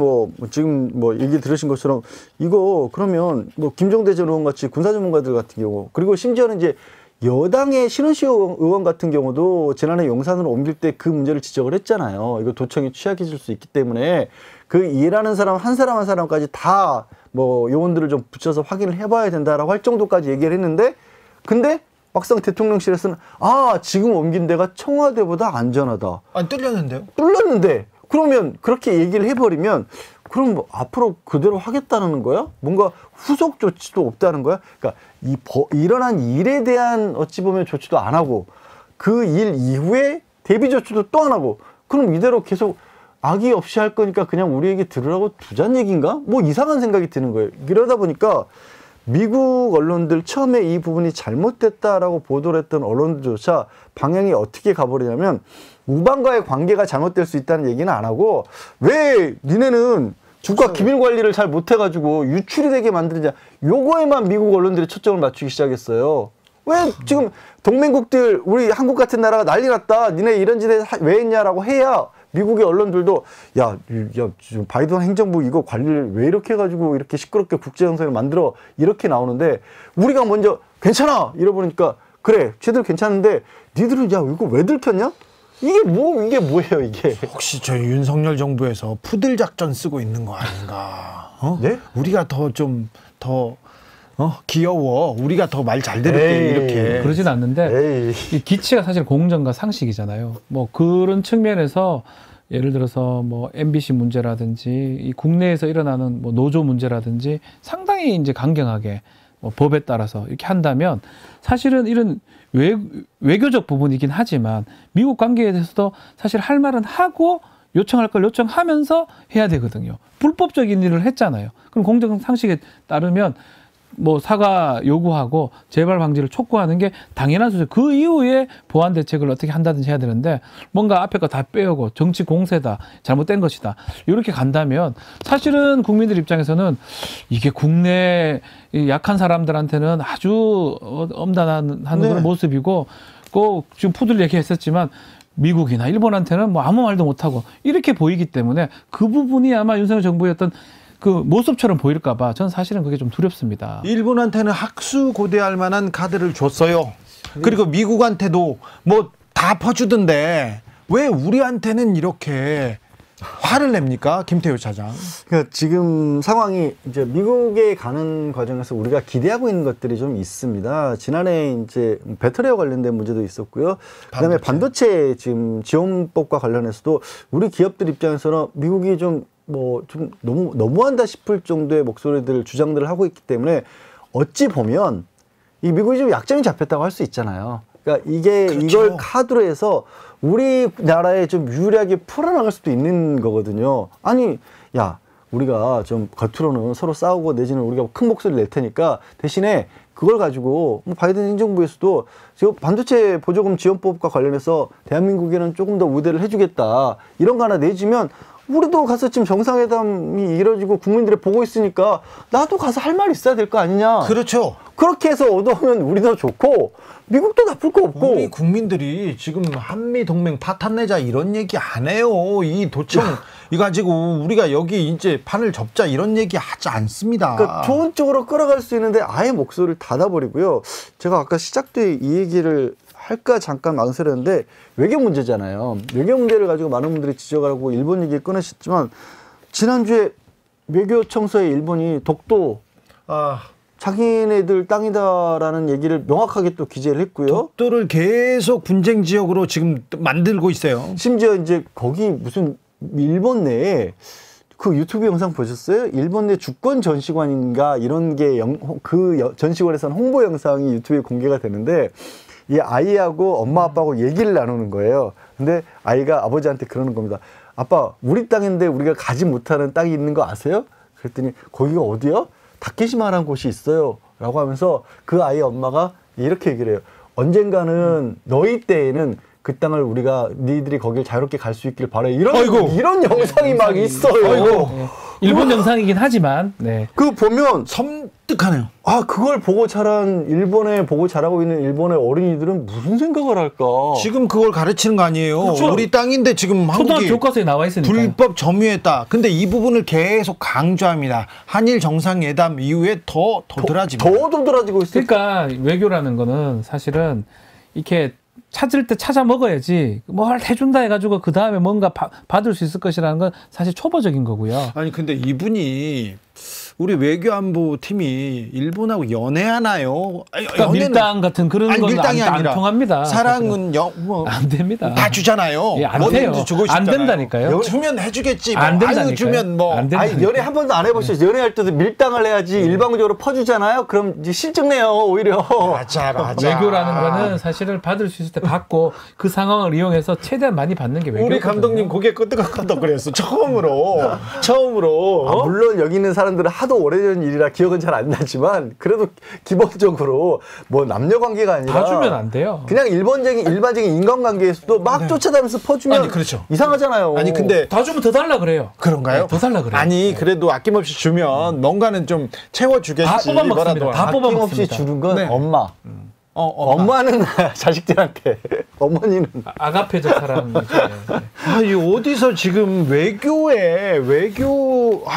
지금 얘기 들으신 것처럼 이거 그러면 뭐 김종대 전 의원 같이 군사 전문가들 같은 경우 그리고 심지어는 이제 여당의 신원식 의원 같은 경우도 지난해 용산으로 옮길 때 그 문제를 지적을 했잖아요. 이거 도청이 취약해질 수 있기 때문에 그 일하는 사람 한 사람까지 다 뭐 요원들을 좀 붙여서 확인을 해봐야 된다라고 할 정도까지 얘기를 했는데 근데 막상 대통령실에서는 지금 옮긴 데가 청와대보다 안전하다. 아니 뚫렸는데요? 뚫렸는데 그러면 그렇게 얘기를 해버리면 그럼 뭐 앞으로 그대로 하겠다는 거야? 뭔가 후속 조치도 없다는 거야? 그러니까 일어난 일에 대한 어찌 보면 조치도 안 하고 그 일 이후에 대비 조치도 또 안 하고 그럼 이대로 계속 악의 없이 할 거니까 그냥 우리 얘기 들으라고 두자는 얘기인가? 뭐 이상한 생각이 드는 거예요. 이러다 보니까 미국 언론들 처음에 이 부분이 잘못됐다라고 보도를 했던 언론들조차 방향이 어떻게 가버리냐면 우방과의 관계가 잘못될 수 있다는 얘기는 안 하고 왜 니네는 국가 기밀 관리를 잘 못해가지고 유출이 되게 만드느냐 요거에만 미국 언론들이 초점을 맞추기 시작했어요. 왜 지금 동맹국들 우리 한국 같은 나라가 난리 났다 니네 이런 짓에 왜 했냐라고 해야 미국의 언론들도 야 지금 바이든 행정부 이거 관리를 왜 이렇게 해가지고 이렇게 시끄럽게 국제정세를 만들어 이렇게 나오는데 우리가 먼저 괜찮아 이러보니까 그래 쟤들 괜찮은데 니들은 야 이거 왜 들켰냐? 이게 뭐예요 이게? 혹시 저희 윤석열 정부에서 푸들 작전 쓰고 있는 거 아닌가? 네? 우리가 더 귀여워. 우리가 더 말 잘 들을게 이렇게. 그러진 않는데 이 기치가 사실 공정과 상식이잖아요. 뭐 그런 측면에서 예를 들어서 뭐 MBC 문제라든지 이 국내에서 일어나는 뭐 노조 문제라든지 상당히 이제 강경하게 뭐 법에 따라서 이렇게 한다면 사실은 이런 외교적 부분이긴 하지만 미국 관계에 대해서도 사실 할 말은 하고 요청할 걸 요청하면서 해야 되거든요. 불법적인 일을 했잖아요. 그럼 공정 상식에 따르면 뭐 사과 요구하고 재발 방지를 촉구하는 게 당연한 수죠. 그 이후에 보안 대책을 어떻게 한다든지 해야 되는데 뭔가 앞에 거 다 빼오고 정치 공세다, 잘못된 것이다 이렇게 간다면 사실은 국민들 입장에서는 이게 국내 약한 사람들한테는 아주 엄단한 그런 모습이고 꼭 지금 푸들 얘기했었지만 미국이나 일본한테는 뭐 아무 말도 못하고 이렇게 보이기 때문에 그 부분이 아마 윤석열 정부의 어떤 그 모습처럼 보일까봐 저는 사실은 그게 좀 두렵습니다. 일본한테는 학수고대할 만한 카드를 줬어요. 그리고 미국한테도 뭐 다 다 퍼주던데 왜 우리한테는 이렇게 화를 냅니까, 김태우 차장? 그러니까 지금 상황이 이제 미국에 가는 과정에서 우리가 기대하고 있는 것들이 좀 있습니다. 지난해 이제 배터리와 관련된 문제도 있었고요. 그다음에 반도체 지금 지원법과 관련해서도 우리 기업들 입장에서는 미국이 좀 너무한다 싶을 정도의 목소리들 주장들을 하고 있기 때문에 어찌 보면 이 미국이 좀 약점이 잡혔다고 할 수 있잖아요. 그러니까 이게 그렇죠. 이걸 카드로 해서 우리나라에 좀 유리하게 풀어나갈 수도 있는 거거든요. 아니, 야, 우리가 좀 겉으로는 서로 싸우고 내지는 우리가 큰 목소리를 낼 테니까 대신에 그걸 가지고 바이든 행정부에서도 지금 반도체 보조금 지원법과 관련해서 대한민국에는 조금 더 우대를 해주겠다. 이런 거 하나 내주면 우리도 가서 지금 정상회담이 이루어지고 국민들이 보고 있으니까 나도 가서 할 말 있어야 될 거 아니냐. 그렇죠. 그렇게 해서 얻어오면 우리도 좋고 미국도 나쁠 거 없고. 우리 국민들이 지금 한미 동맹 파탄 내자 이런 얘기 안 해요. 이 도청 이거 가지고 우리가 여기 이제 판을 접자 이런 얘기 하지 않습니다. 그러니까 좋은 쪽으로 끌어갈 수 있는데 아예 목소리를 닫아버리고요. 제가 아까 시작 때 이 얘기를 할까 잠깐 망설였는데 외교 문제잖아요. 외교 문제를 가지고 많은 분들이 지적을 하고 일본 얘기 꺼내셨지만 지난주에 외교청서에 일본이 독도 자기네들 땅이다라는 얘기를 명확하게 또 기재를 했고요. 독도를 계속 분쟁 지역으로 지금 만들고 있어요. 심지어 이제 거기 무슨 일본 내에 그 유튜브 영상 보셨어요? 일본 내 주권 전시관인가 이런 게 전시관에서는 홍보 영상이 유튜브에 공개가 되는데 이 아이하고 엄마 아빠하고 얘기를 나누는 거예요. 근데 아이가 아버지한테 그러는 겁니다. 아빠, 우리 땅인데 우리가 가지 못하는 땅이 있는 거 아세요? 그랬더니 거기가 어디요? 다케시마라는 곳이 있어요. 라고 하면서 그 아이 엄마가 이렇게 얘기를 해요. 언젠가는 너희 때에는 그 땅을 우리가 니들이 거길 자유롭게 갈 수 있길 바래. 이런 영상이 막 있어요. 네. 일본 영상이긴 하지만 네. 그거 보면 섬뜩하네요. 아, 그걸 보고 자란 보고 자라고 있는 일본의 어린이들은 무슨 생각을 할까? 지금 그걸 가르치는 거 아니에요. 그렇죠. 우리 땅인데 지금 초등학교 한국이 교과서에 나와 있으니까. 불법 점유했다. 근데 이 부분을 계속 강조합니다. 한일 정상회담 이후에 더 도드라집니다. 더 도드라지고 있어요. 그러니까 외교라는 거는 사실은 이렇게 찾을 때 찾아 먹어야지 뭘 해준다 해가지고 그 다음에 뭔가 받을 수 있을 것이라는 건 사실 초보적인 거고요. 아니 근데 이분이 우리 외교안보 팀이 일본하고 연애하나요? 그러니까 밀당 같은 그런 건 밀당이 안 아니라 통합니다. 사랑은 안 됩니다. 다 주잖아요. 예, 안 돼요. 안 된다니까요. 주면 해주겠지. 안 된다니까요. 아유, 주면 뭐. 안 아니, 연애 한 번도 안 해보셨어요? 연애할 때도 밀당을 해야지 일방적으로 퍼주잖아요? 그럼 이제 실증내요, 오히려. 맞아. 외교라는 거는 사실은 받을 수 있을 때 받고 그 상황을 이용해서 최대한 많이 받는 게 외교거든요. 우리 감독님 고개 끄덕끄덕 그랬어. 처음으로. 아, 물론 여기 있는 사람들은 하도 오래전 일이라 기억은 잘 안 나지만 그래도 기본적으로 뭐 남녀 관계가 아니라 다 주면 안 돼요. 그냥 일반적인 인간관계에서도 막 쫓아다니면서 퍼주면 아니, 그렇죠. 이상하잖아요. 아니 근데 다 주면 더 달라 그래요. 그런가요? 네, 더 달라 그래요. 아니 그래도 아낌없이 주면 뭔가는 좀 채워주겠지. 다 뽑아 먹습니다. 다 뽑아 아낌없이 먹습니다. 주는 건 네. 엄마. 엄마는 자식들한테, 어머니는 아가페적 사랑이죠. 네. 아니 어디서 지금 외교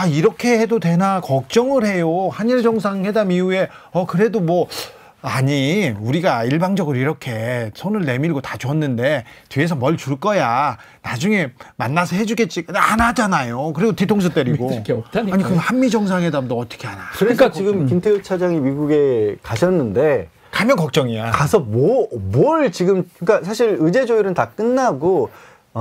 이렇게 해도 되나 걱정을 해요. 한일 정상회담 이후에 그래도 뭐 아니 우리가 일방적으로 이렇게 손을 내밀고 다 줬는데 뒤에서 뭘 줄 거야. 나중에 만나서 해주겠지. 안 하잖아요. 그리고 뒤통수 때리고. 믿을 게 없다니까요. 아니 그럼 한미 정상회담도 어떻게 하나. 그러니까 지금 김태우 차장이 미국에 가셨는데 가면 걱정이야. 가서 뭘 지금, 그러니까 사실 의제 조율은 다 끝나고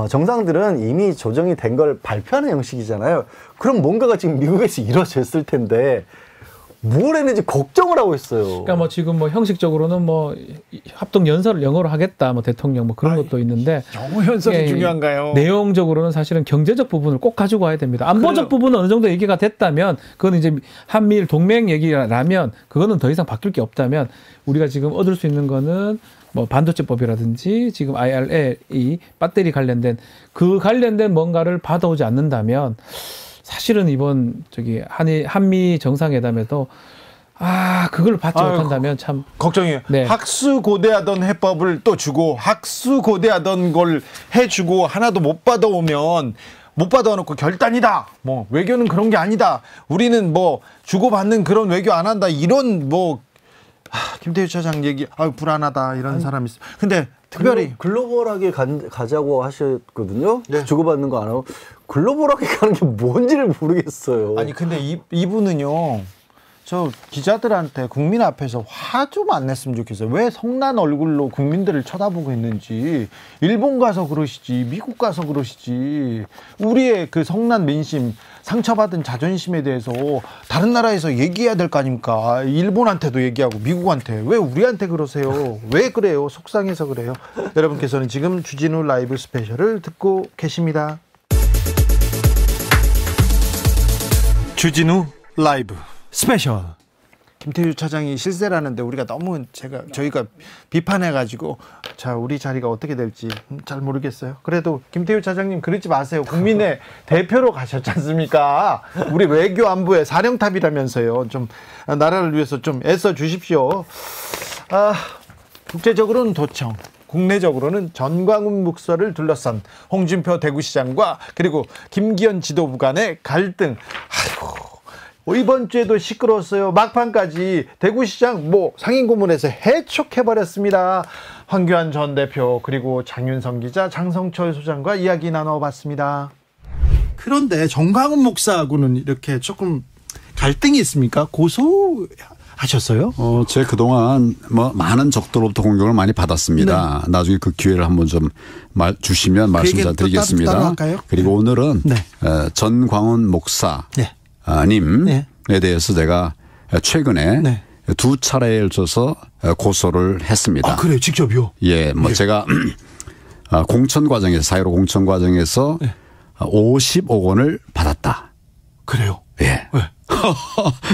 정상들은 이미 조정이 된 걸 발표하는 형식이잖아요. 그럼 뭔가가 지금 미국에서 이루어졌을 텐데 뭘 했는지 걱정을 하고 있어요. 그러니까 뭐 지금 뭐 형식적으로는 뭐 합동 연설을 영어로 하겠다, 뭐 대통령 뭐 그런 것도 있는데 영어 연설이 중요한가요? 내용적으로는 사실은 경제적 부분을 꼭 가지고 와야 됩니다. 안보적 부분은 어느 정도 얘기가 됐다면 그건 이제 한미일 동맹 얘기라면 그거는 더 이상 바뀔 게 없다면 우리가 지금 얻을 수 있는 거는 뭐 반도체법이라든지 지금 IRA 배터리 관련된 그 관련된 뭔가를 받아오지 않는다면. 사실은 이번 한미 정상회담에도 그걸 받지 못한다면 참 걱정이에요. 네. 학수고대하던 해법을 또 주고 학수고대하던 걸 해주고 하나도 못 받아오면 못 받아놓고 결단이다. 뭐 외교는 그런 게 아니다. 우리는 뭐 주고받는 그런 외교 안 한다. 이런 뭐 김태우 차장 얘기 불안하다 이런 사람이 있어. 근데 특별히 글로벌하게 가자고 하셨거든요. 네. 주고받는 거 안 하고 글로벌하게 가는 게 뭔지를 모르겠어요. 아니 근데 이분은요. 저 기자들한테 국민 앞에서 화 좀 안 냈으면 좋겠어요. 왜 성난 얼굴로 국민들을 쳐다보고 있는지. 일본 가서 그러시지, 미국 가서 그러시지. 우리의 그 성난 민심, 상처받은 자존심에 대해서 다른 나라에서 얘기해야 될 거 아닙니까? 일본한테도 얘기하고 미국한테. 왜 우리한테 그러세요? 왜 그래요? 속상해서 그래요. 여러분께서는 지금 주진우 라이브 스페셜을 듣고 계십니다. 주진우 라이브 스페셜. 김태유 차장이 실세라는데 우리가 너무 저희가 비판해가지고 자 우리 자리가 어떻게 될지 잘 모르겠어요. 그래도 김태유 차장님 그러지 마세요. 국민의 대표로 가셨지 않습니까? 우리 외교 안보의 사령탑이라면서요. 좀 나라를 위해서 좀 애써 주십시오. 국제적으로는 도청, 국내적으로는 전광훈 목사를 둘러싼 홍준표 대구시장과 그리고 김기현 지도부 간의 갈등. 아이고. 이번 주에도 시끄러웠어요. 막판까지 대구시장 상임고문에서 해촉해버렸습니다. 황교안 전 대표 그리고 장윤성 기자, 장성철 소장과 이야기 나눠봤습니다. 그런데 전광훈 목사하고는 이렇게 조금 갈등이 있습니까? 고소하셨어요? 제 그동안 많은 적들로부터 공격을 많이 받았습니다. 네. 나중에 그 기회를 한번 좀 주시면 말씀 잘 드리겠습니다. 그리고 오늘은 네. 전광훈 목사. 네. 님에 대해서 제가 최근에 네. 2차례에 걸쳐서 고소를 했습니다. 아, 그래요? 직접요? 예, 제가 공천 과정에서, 사회로 공천 과정에서 50억 원을 받았다. 그래요? 예. 네.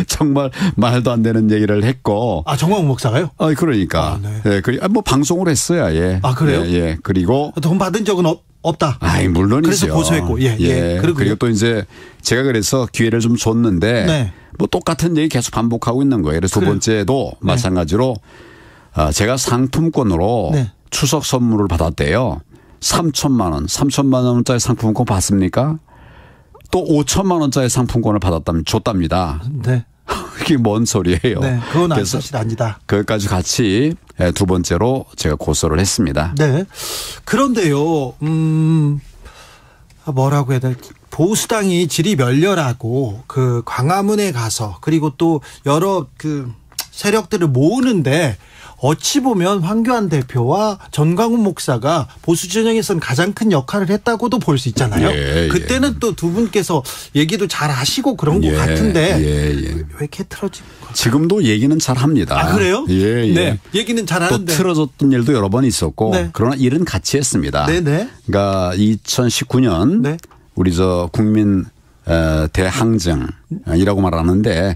정말 말도 안 되는 얘기를 했고. 전광훈 목사가요? 그러니까. 네. 방송을 했어야, 예. 그래요? 예. 그리고. 돈 받은 적은 없다. 물론이죠. 그래서 고소했고, 예. 그리고 또 이제 제가 그래서 기회를 좀 줬는데, 네. 똑같은 얘기 계속 반복하고 있는 거예요. 그래서 두 번째도 마찬가지로 제가 상품권으로 추석 선물을 받았대요. 3천만 원짜리 상품권 받습니까? 또 5천만 원짜리 상품권을 줬답니다. 네. 이게 뭔 소리예요? 네, 그건 사실 아니다. 그것까지 같이 두 번째로 제가 고소를 했습니다. 네. 그런데요, 뭐라고 해야 될지. 보수당이 질이 멸렬하고 그 광화문에 가서 그리고 또 여러 그 세력들을 모으는데 어찌 보면 황교안 대표와 전광훈 목사가 보수 진영에서는 가장 큰 역할을 했다고도 볼 수 있잖아요. 그때는 또 두 분께서 얘기도 잘 하시고 그런 것 같은데 왜 이렇게 틀어지고? 지금도 얘기는 잘 합니다. 그래요? 예. 네, 얘기는 잘 하는데 또 틀어졌던 일도 여러 번 있었고 그러나 일은 같이 했습니다. 네네. 그러니까 2019년 우리 국민 대항쟁이라고 말하는데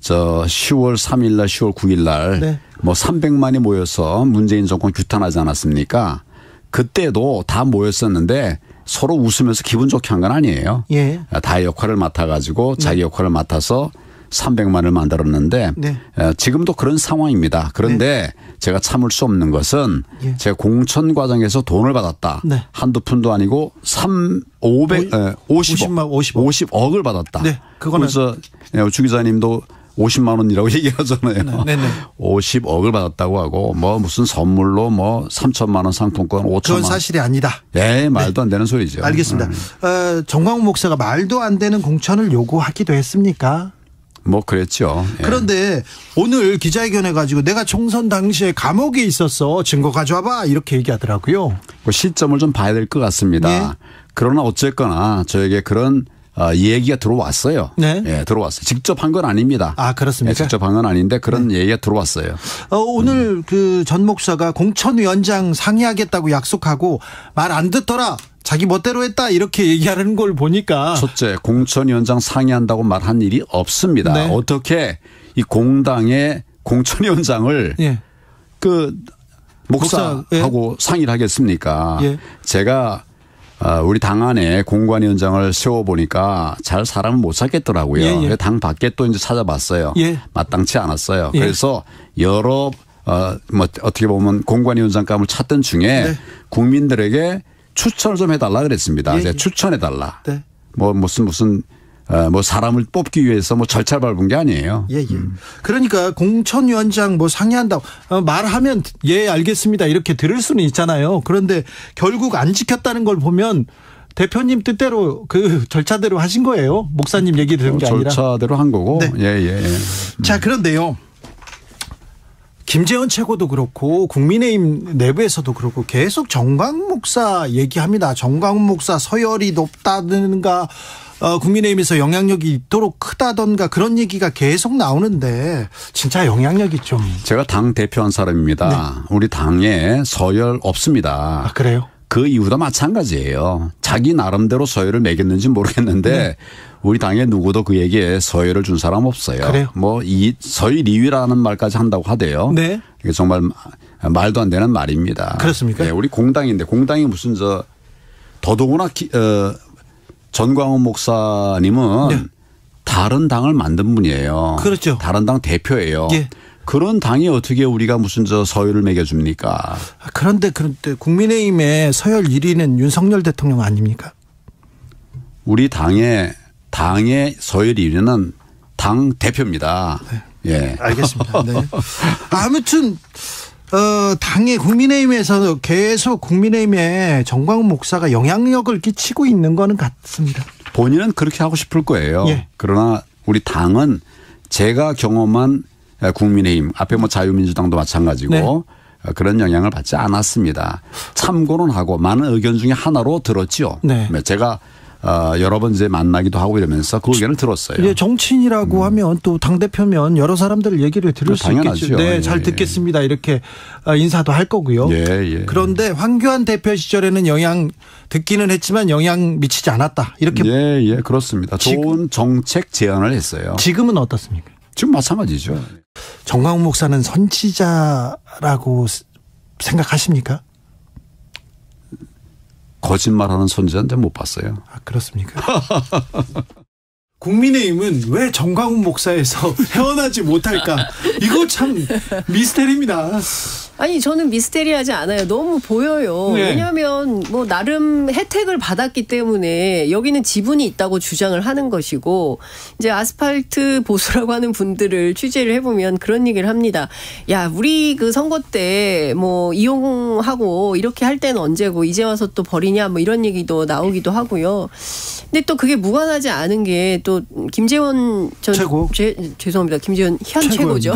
10월 3일 날 10월 9일 날 300만이 모여서 문재인 정권 규탄하지 않았습니까? 그때도 다 모였었는데 서로 웃으면서 기분 좋게 한 건 아니에요. 예. 다 역할을 맡아가지고 자기 역할을 맡아서 300만을 만들었는데 지금도 그런 상황입니다. 그런데 제가 참을 수 없는 것은 제가 공천 과정에서 돈을 받았다. 한두 푼도 아니고 50억을 받았다. 그거는 그래서 주 기자님도 50만 원이라고 얘기하잖아요. 50억을 받았다고 하고 무슨 선물로 3천만 원 상품권 5천만 원. 그건 사실이 아니다. 말도 안 되는 소리죠. 알겠습니다. 전광훈 목사가 말도 안 되는 공천을 요구하기도 했습니까? 그랬죠. 그런데 오늘 기자회견 해가지고 내가 총선 당시에 감옥에 있었어. 증거 가져와봐. 이렇게 얘기하더라고요. 그 시점을 좀 봐야 될 것 같습니다. 그러나 어쨌거나 저에게 그런 얘기가 들어왔어요. 들어왔어요. 직접 한 건 아닙니다. 그렇습니까? 직접 한 건 아닌데 그런 얘기가 들어왔어요. 오늘 그 전 목사가 공천위원장 상의하겠다고 약속하고 말 안 듣더라. 자기 멋대로 했다 이렇게 얘기하는 걸 보니까 첫째, 공천위원장 상의한다고 말한 일이 없습니다. 어떻게 이 공당의 공천위원장을 그 목사하고 상의를 하겠습니까? 제가 우리 당 안에 공관위원장을 세워보니까 잘 사람을 못 찾겠더라고요. 당 밖에 또 이제 찾아봤어요. 마땅치 않았어요. 그래서 여러 어떻게 보면 공관위원장감을 찾던 중에 국민들에게 추천을 좀 해달라 그랬습니다. 추천해달라. 무슨 뭐 사람을 뽑기 위해서 뭐 절차 밟은 게 아니에요. 예, 예. 그러니까 공천위원장 뭐 상의한다고 말하면 예, 알겠습니다. 이렇게 들을 수는 있잖아요. 그런데 결국 안 지켰다는 걸 보면 대표님 뜻대로 그 절차대로 하신 거예요. 목사님 얘기 들은 게 아니라. 절차대로 한 거고. 네. 예. 자, 그런데요. 김재원 최고도 그렇고 국민의힘 내부에서도 그렇고 계속 정광훈 목사 얘기합니다. 정광훈 목사 서열이 높다든가 국민의힘에서 영향력이 있도록 크다던가 그런 얘기가 계속 나오는데 진짜 영향력이 좀. 제가 당 대표한 사람입니다. 네. 우리 당에 서열 없습니다. 아, 그래요? 그 이유도 마찬가지예요. 자기 나름대로 서열을 매겼는지 모르겠는데 네. 우리 당에 누구도 그에게 서열을 준 사람 없어요. 그래요? 뭐 이 서열 2위라는 말까지 한다고 하대요. 네. 이게 정말 말도 안 되는 말입니다. 그렇습니까? 네, 우리 공당인데 공당이 무슨 더더구나 전광훈 목사님은 네. 다른 당을 만든 분이에요. 그렇죠. 다른 당 대표예요. 예. 그런 당이 어떻게 우리가 무슨 서열을 매겨줍니까? 그런데 국민의힘의 서열 1위는 윤석열 대통령 아닙니까? 우리 당의 서열 1위는 당 대표입니다. 네. 예. 알겠습니다. 네. 아무튼 당의 국민의힘에서 계속 국민의힘에 정광훈 목사가 영향력을 끼치고 있는 거는 같습니다. 본인은 그렇게 하고 싶을 거예요. 예. 그러나 우리 당은 제가 경험한 국민의힘 앞에 뭐 자유민주당도 마찬가지고 네. 그런 영향을 받지 않았습니다. 참고는 하고 많은 의견 중에 하나로 들었죠. 네. 제가 여러 번 이제 만나기도 하고 이러면서 그 의견을 들었어요. 예, 정치인이라고 하면 또 당대표면 여러 사람들 얘기를 들을 수 있겠죠. 네, 잘 듣겠습니다. 이렇게 인사도 할 거고요. 예. 그런데 황교안 대표 시절에는 영향 듣기는 했지만 영향 미치지 않았다. 이렇게. 예, 그렇습니다. 좋은 정책 제안을 했어요. 지금은 어떻습니까? 지금 마찬가지죠. 정광훈 목사는 선지자라고 생각하십니까? 거짓말하는 선지자는 못 봤어요. 아, 그렇습니까? 국민의힘은 왜 정광훈 목사에서 헤어나지 못할까? 이거 참 미스테리입니다. 아니 저는 미스테리하지 않아요. 너무 보여요. 네. 왜냐하면 뭐 나름 혜택을 받았기 때문에 여기는 지분이 있다고 주장을 하는 것이고 이제 아스팔트 보수라고 하는 분들을 취재를 해보면 그런 얘기를 합니다. 야 우리 그 선거 때 뭐 이용하고 이렇게 할 때는 언제고 이제 와서 또 버리냐 뭐 이런 얘기도 나오기도 하고요. 근데 또 그게 무관하지 않은 게 또 김재원 전 최고 죄송합니다. 김재원 현 최고죠.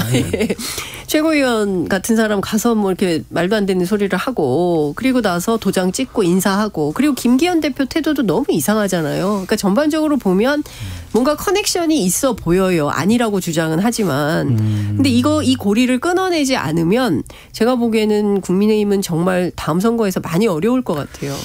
최고위원 같은 사람 가서 뭐 이렇게 말도 안 되는 소리를 하고 그리고 나서 도장 찍고 인사하고 그리고 김기현 대표 태도도 너무 이상하잖아요. 그러니까 전반적으로 보면 뭔가 커넥션이 있어 보여요. 아니라고 주장은 하지만. 근데 이 고리를 끊어내지 않으면 제가 보기에는 국민의힘은 정말 다음 선거에서 많이 어려울 것 같아요.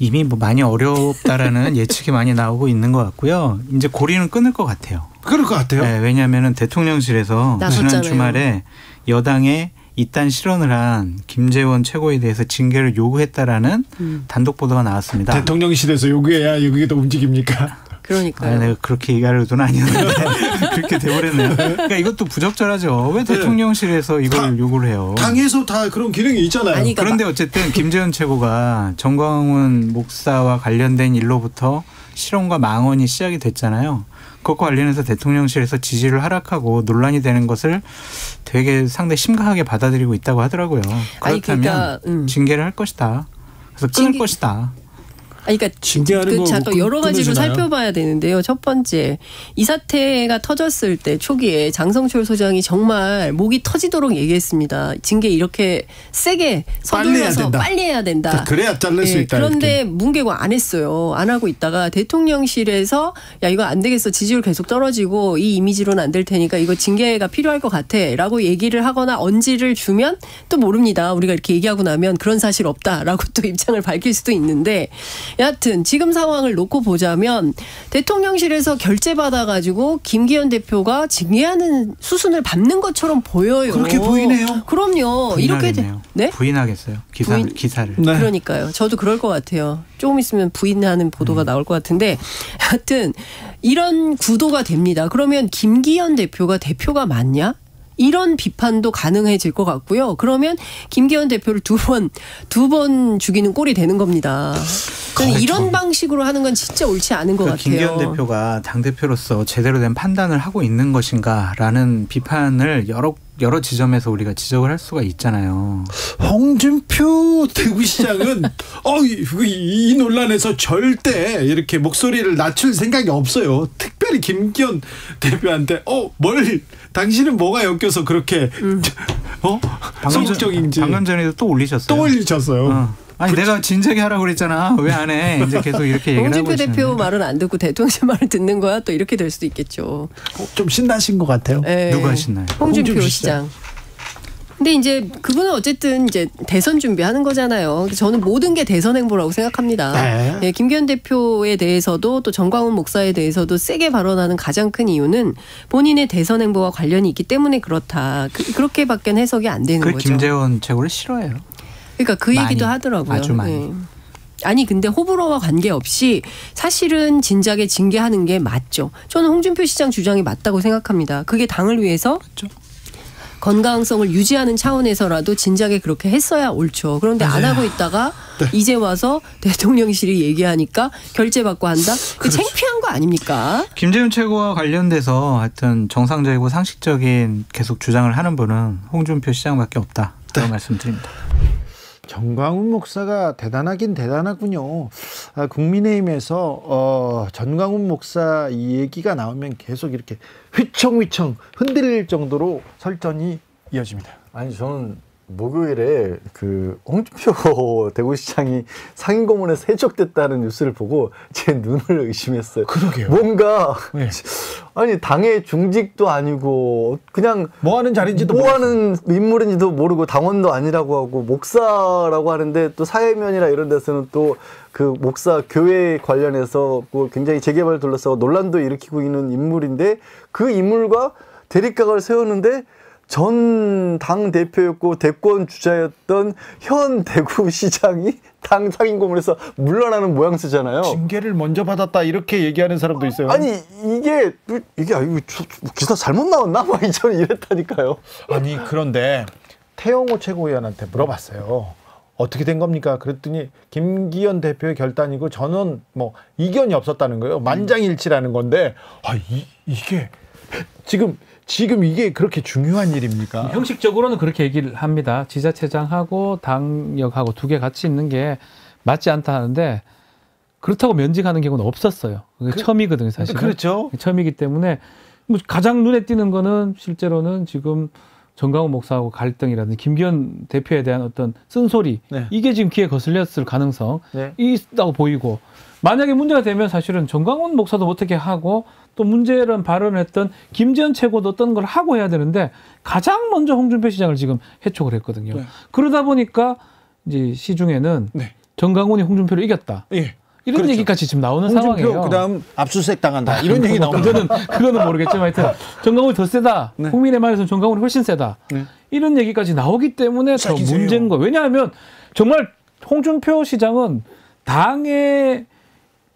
이미 뭐 많이 어렵다라는 예측이 많이 나오고 있는 것 같고요. 이제 고리는 끊을 것 같아요. 그럴 것 같아요. 네, 왜냐하면 대통령실에서 지난 주말에 여당에 이딴 실언을 한 김재원 최고에 대해서 징계를 요구했다라는 단독 보도가 나왔습니다. 대통령실에서 요구해야 여기가 더 움직입니까? 그러니까요. 내가 그렇게 얘기할 의도는 아니었는데 그렇게 돼버렸네요. 그러니까 이것도 부적절하죠. 왜 대통령실에서 이걸 요구를 해요? 당에서 다 그런 기능이 있잖아요. 아니, 그런데 어쨌든 김재원 최고가 정광훈 목사와 관련된 일로부터 실언과 망언이 시작이 됐잖아요. 그것과 관련해서 대통령실에서 지지를 하락하고 논란이 되는 것을 되게 상당히 심각하게 받아들이고 있다고 하더라고요. 그렇다면 징계를 할 것이다. 그래서 끊을 것이다. 그러니까 잠깐 여러 가지로 살펴봐야 되는데요. 첫 번째, 이 사태가 터졌을 때 초기에 장성철 소장이 정말 목이 터지도록 얘기했습니다. 징계 이렇게 세게 서둘러서 빨리 해야 된다. 그래야 자를 수 있다. 그런데 문개고 안 했어요. 안 하고 있다가 대통령실에서 야 이거 안 되겠어. 지지율 계속 떨어지고 이 이미지로는 안 될 테니까 이거 징계가 필요할 것 같아 라고 얘기를 하거나 언지를 주면 또 모릅니다. 우리가 이렇게 얘기하고 나면 그런 사실 없다라고 또 입장을 밝힐 수도 있는데 여하튼 지금 상황을 놓고 보자면 대통령실에서 결재받아가지고 김기현 대표가 징계하는 수순을 밟는 것처럼 보여요. 그렇게 보이네요. 그럼요. 이렇게 네? 부인하겠어요. 기사를. 네. 그러니까요. 저도 그럴 것 같아요. 조금 있으면 부인하는 보도가 나올 것 같은데 하여튼 이런 구도가 됩니다. 그러면 김기현 대표가 맞냐? 이런 비판도 가능해질 것 같고요. 그러면 김기현 대표를 두 번 죽이는 꼴이 되는 겁니다. 이런 방식으로 하는 건 진짜 옳지 않은 것 같아요. 김기현 대표가 당대표로서 제대로 된 판단을 하고 있는 것인가라는 비판을 여러 지점에서 우리가 지적을 할 수가 있잖아요. 홍준표 대구시장은 이 논란에서 절대 이렇게 목소리를 낮출 생각이 없어요. 특별히 김기현 대표한테 당신은 뭐가 엮여서 그렇게 소극적인지 방금 전에도 또 올리셨어요. 아니 내가 진작에 하라고 그랬잖아. 왜 안 해? 이제 계속 이렇게 얘기를 하고 홍준표 대표 말은 안 듣고 대통령 말을 듣는 거야? 또 이렇게 될 수도 있겠죠. 좀 신나신 것 같아요. 네. 누가 신나요? 홍준표 시장. 근데 이제 그분은 어쨌든 이제 대선 준비하는 거잖아요. 저는 모든 게 대선 행보라고 생각합니다. 네, 김기현 대표에 대해서도 또 정광훈 목사에 대해서도 세게 발언하는 가장 큰 이유는 본인의 대선 행보와 관련이 있기 때문에 그렇다. 그렇게밖에 해석이 안 되는 거죠. 김재원 최고를 싫어해요. 그러니까 그 얘기도 하더라고요. 아주 많이. 네. 아니 근데 호불호와 관계없이 사실은 진작에 징계하는 게 맞죠. 저는 홍준표 시장 주장이 맞다고 생각합니다. 그게 당을 위해서 그렇죠. 건강성을 유지하는 차원에서라도 진작에 그렇게 했어야 옳죠. 그런데 안 하고 있다가 이제 와서 대통령실이 얘기하니까 결재받고 한다? 그렇죠. 창피한 거 아닙니까? 김재훈 최고와 관련돼서 하여튼 정상적이고 상식적인 계속 주장을 하는 분은 홍준표 시장밖에 없다. 그런 말씀드립니다. 정광훈 목사가 대단하긴 대단하군요. 국민의힘에서 전광훈 목사 이 얘기가 나오면 계속 이렇게 휘청휘청 흔들릴 정도로 설전이 이어집니다. 아니 저는 목요일에 그 홍준표 대구시장이 상임고문에서 해촉됐다는 뉴스를 보고 제 눈을 의심했어요. 그러게요. 뭔가 아니 당의 중직도 아니고 그냥 뭐 하는 자리인지도 뭐 하는 인물인지도 모르고 당원도 아니라고 하고 목사라고 하는데 또 사회면이나 이런 데서는 또 그 목사 교회 관련해서 뭐 굉장히 재개발 둘러싸고 논란도 일으키고 있는 인물인데 그 인물과 대립각을 세웠는데 전 당 대표였고 대권 주자였던 현 대구시장이 당 상임고문에서 물러나는 모양새잖아요. 징계를 먼저 받았다 이렇게 얘기하는 사람도 있어요. 아니 이게 아이고 기사 잘못 나왔나? 막 저는 이랬다니까요. 아니 그런데 태영호 최고위원한테 물어봤어요. 어떻게 된 겁니까? 그랬더니 김기현 대표의 결단이고 저는 뭐 이견이 없었다는 거예요. 만장일치라는 건데 이게 지금 이게 그렇게 중요한 일입니까? 형식적으로는 그렇게 얘기를 합니다. 지자체장하고 당역하고 두 개 같이 있는 게 맞지 않다 하는데 그렇다고 면직하는 경우는 없었어요. 그게 처음이거든요, 사실. 그렇죠. 처음이기 때문에 뭐 가장 눈에 띄는 거는 실제로는 지금 정광훈 목사하고 갈등이라든지 김기현 대표에 대한 어떤 쓴소리 이게 지금 귀에 거슬렸을 가능성이 있다고 보이고 만약에 문제가 되면 사실은 정광훈 목사도 어떻게 하고 또 문제를 발언을 했던 김재현 최고도 어떤 걸 하고 해야 되는데 가장 먼저 홍준표 시장을 지금 해촉을 했거든요. 그러다 보니까 이제 시중에는 정광훈이 홍준표를 이겼다. 이런 그렇죠. 얘기까지 지금 나오는 홍준표 상황이에요. 그다음 압수수색 당한다. 이런 얘기 나오면 그거는 모르겠지만 하여튼 정광훈이 더 세다. 국민의 말에서는 정광훈이 훨씬 세다. 이런 얘기까지 나오기 때문에 더 문제인 거예요. 왜냐하면 정말 홍준표 시장은 당의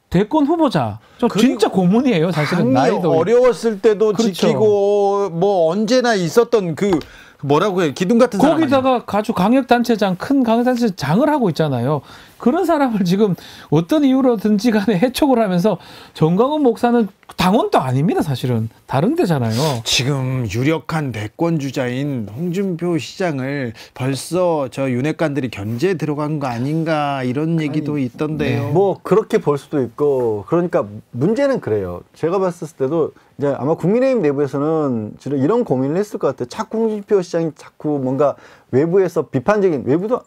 대권 후보자. 진짜 고문이에요. 사실은 나이도 어려웠을 때도 지키고 뭐 언제나 있었던 그 뭐라고 해요? 기둥 같은 사람. 거기다가 아주 강력단체장, 큰 강력단체장을 하고 있잖아요. 그런 사람을 지금 어떤 이유로든지 간에 해촉을 하면서 정광훈 목사는 당원도 아닙니다. 사실은. 다른 데잖아요. 지금 유력한 대권 주자인 홍준표 시장을 벌써 저 윤핵관들이 견제에 들어간 거 아닌가 이런 얘기도 있던데요. 뭐 그렇게 볼 수도 있고 그러니까 문제는 그래요. 제가 봤을 때도 이제 아마 국민의힘 내부에서는 이런 고민을 했을 것 같아요. 자꾸 홍준표 시장이 자꾸 뭔가 외부에서 비판적인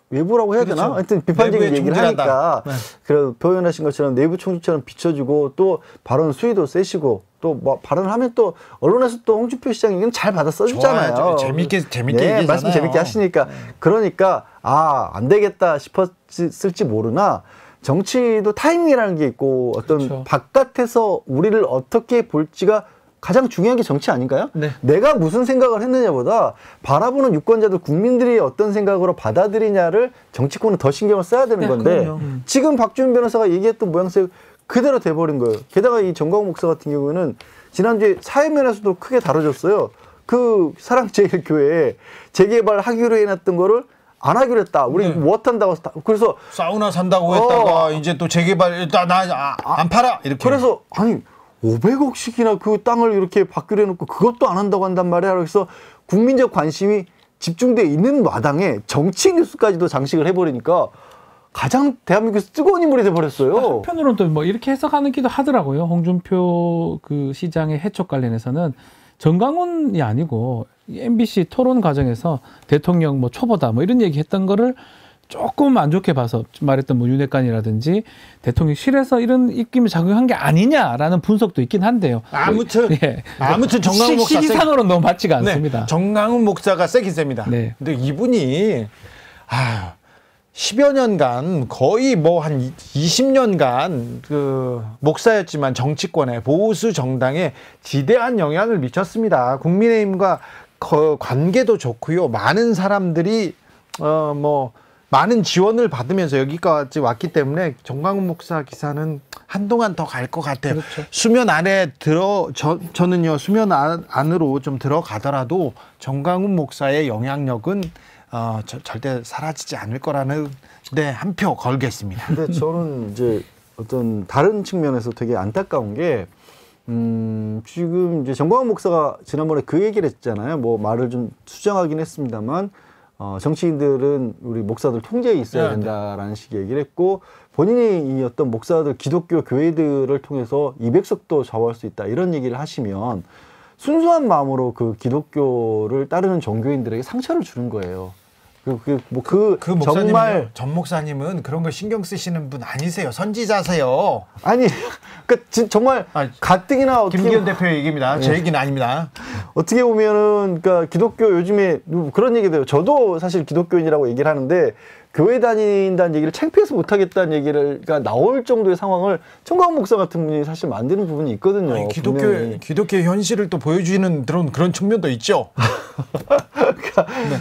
외부라고 해야 되나? 하여튼 비판적인 얘기를 하니까 그래서 표현하신 것처럼 내부 총질처럼 비춰주고 또 발언 수위도 세시고 또 뭐 발언을 하면 또 언론에서 또 홍준표 시장 얘기는 잘 받아 써주잖아요. 재밌게 얘기하잖아요. 말씀 재밌게 하시니까 그러니까 안 되겠다 싶었을지 모르나 정치도 타이밍이라는 게 있고 어떤 바깥에서 우리를 어떻게 볼지가 가장 중요한 게 정치 아닌가요? 내가 무슨 생각을 했느냐보다 바라보는 유권자들 국민들이 어떤 생각으로 받아들이냐를 정치권은 더 신경을 써야 되는 건데 지금 박주민 변호사가 얘기했던 모양새 그대로 돼버린 거예요. 게다가 이 정광훈 목사 같은 경우는 지난주에 사회면에서도 크게 다뤄졌어요. 그 사랑제일교회에 재개발하기로 해놨던 거를 안 하기로 했다. 우리 못 한다고. 그래서 사우나 산다고 했다가 이제 또 재개발 일단 안 팔아 이렇게. 그래서 아니 500억씩이나 그 땅을 이렇게 받기로 해놓고 그것도 안 한다고 한단 말이야. 그래서 국민적 관심이 집중돼 있는 마당에 정치 뉴스까지도 장식을 해버리니까 가장 대한민국에서 뜨거운 인물이 돼버렸어요. 한편으로는 또 뭐 이렇게 해석하기도 하더라고요. 홍준표 그 시장의 해촉 관련해서는 정강훈이 아니고 MBC 토론 과정에서 대통령 뭐 초보다 뭐 이런 얘기했던 거를 조금 안 좋게 봐서 말했던 뭐 윤핵관이라든지 대통령실에서 이런 입김을 작용한 게 아니냐라는 분석도 있긴 한데요. 아무튼 예. 아무튼 정강훈 목사 시기상으로는 너무 맞지가 않습니다. 네, 정강훈 목사가 세긴 셉니다. 네. 근데 이분이 10여 년간 거의 뭐 한 20년간 그 목사였지만 정치권에 보수 정당에 지대한 영향을 미쳤습니다. 국민의힘과 관계도 좋고요. 많은 사람들이 뭐 많은 지원을 받으면서 여기까지 왔기 때문에 정강훈 목사 기사는 한동안 더 갈 것 같아요. 그렇죠. 수면 안에 저는요 수면 안으로 좀 들어가더라도 정강훈 목사의 영향력은 절대 사라지지 않을 거라는 한 표 걸겠습니다. 근데 저는 이제 어떤 다른 측면에서 되게 안타까운 게 지금 이제 정광훈 목사가 지난번에 그 얘기를 했잖아요. 뭐 말을 좀 수정하긴 했습니다만 정치인들은 우리 목사들 통제에 있어야 된다라는 식의 얘기를 했고 본인이 이 어떤 목사들 기독교 교회들을 통해서 200석도 좌우할 수 있다 이런 얘기를 하시면 순수한 마음으로 그 기독교를 따르는 종교인들에게 상처를 주는 거예요. 그 정말 전 목사님은 그런 거 신경 쓰시는 분 아니세요. 선지자세요. 아니 정말 가뜩이나 김기현 대표의 얘기입니다. 제 얘기는 아닙니다. 어떻게 보면은 그러니까 기독교 요즘에 그런 얘기도 해요. 저도 사실 기독교인이라고 얘기를 하는데 교회 다닌다는 얘기를 창피해서 못하겠다는 얘기가 나올 정도의 상황을 정광훈 목사 같은 분이 사실 만드는 부분이 있거든요. 아니, 기독교의 현실을 또 보여주는 그런 측면도 있죠.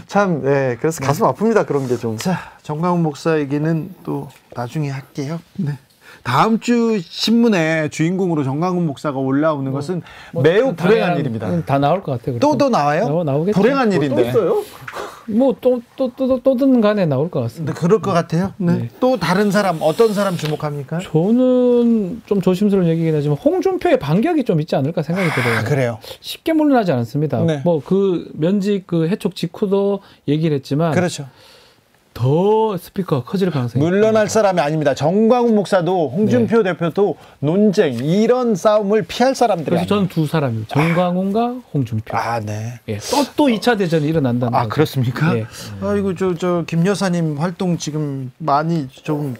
참, 그래서 가슴 아픕니다. 그런 게 좀. 자, 정광훈 목사 얘기는 또 나중에 할게요. 네. 다음 주 신문에 주인공으로 정광훈 목사가 올라오는 것은 매우 불행한 일입니다. 다 나올 것 같아요. 또 나와요? 나오겠죠. 불행한 일인데. 또 있어요? 뭐 또든 간에 나올 것 같습니다. 네, 그럴 것 같아요. 네. 또 다른 사람 어떤 사람 주목합니까? 저는 좀 조심스러운 얘기긴 하지만 홍준표의 반격이 좀 있지 않을까 생각이 들어요. 그래요. 쉽게 물러나지 않았습니다. 네. 뭐 그 면직 그 해촉 직후도 얘기를 했지만 그렇죠. 더 스피커가 커질 가능성이 물러날 사람이 아닙니다. 정광훈 목사도 홍준표 대표도 논쟁 이런 싸움을 피할 사람들이 그래서 저는 두 사람이에요. 정광훈과 홍준표. 네. 예. 또 2차 대전이 일어난다는 거죠. 그렇습니까? 예. 아이고 저 김 여사님 활동 지금 많이 좀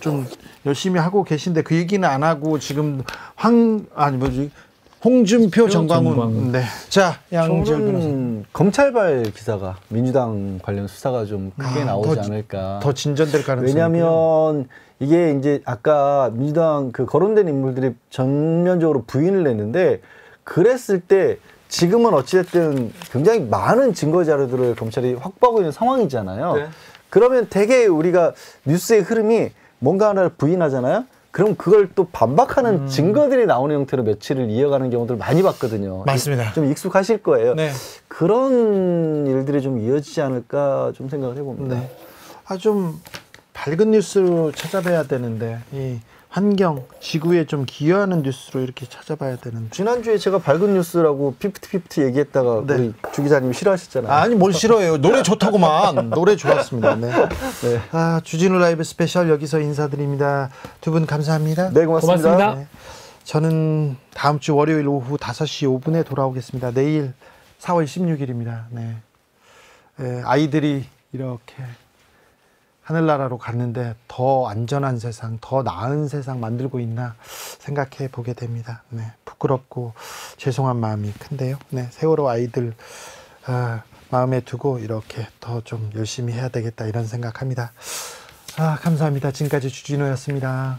열심히 하고 계신데 그 얘기는 안 하고 지금 홍준표, 정광훈. 네. 자, 저는 검찰발 기사가 민주당 관련 수사가 좀 크게 나오지 않을까. 더 진전될 가능성이. 왜냐하면 이게 이제 아까 민주당 그 거론된 인물들이 전면적으로 부인을 했는데 그랬을 때 지금은 어찌됐든 굉장히 많은 증거 자료들을 검찰이 확보하고 있는 상황이잖아요. 네. 그러면 되게 우리가 뉴스의 흐름이 뭔가 하나를 부인하잖아요. 그럼 그걸 또 반박하는 증거들이 나오는 형태로 며칠을 이어가는 경우들을 많이 봤거든요. 맞습니다. 좀 익숙하실 거예요. 네. 그런 일들이 좀 이어지지 않을까 좀 생각을 해봅니다. 네. 좀 밝은 뉴스로 찾아봐야 되는데 이 환경, 지구에 좀 기여하는 뉴스로 이렇게 찾아봐야 되는데. 지난주에 제가 밝은 뉴스라고 50-50 얘기했다가 우리 주 기자님이 싫어하셨잖아요. 아니 뭘 싫어해요. 노래 좋다고만. 노래 좋았습니다. 네. 주진우 라이브 스페셜 여기서 인사드립니다. 두 분 감사합니다. 네, 고맙습니다. 네. 저는 다음 주 월요일 오후 5시 5분에 돌아오겠습니다. 내일 4월 16일입니다. 네. 아이들이 이렇게 하늘나라로 갔는데 더 안전한 세상, 더 나은 세상 만들고 있나 생각해 보게 됩니다. 네, 부끄럽고 죄송한 마음이 큰데요. 네, 세월호 아이들 마음에 두고 이렇게 더 좀 열심히 해야 되겠다 이런 생각합니다. 감사합니다. 지금까지 주진우였습니다.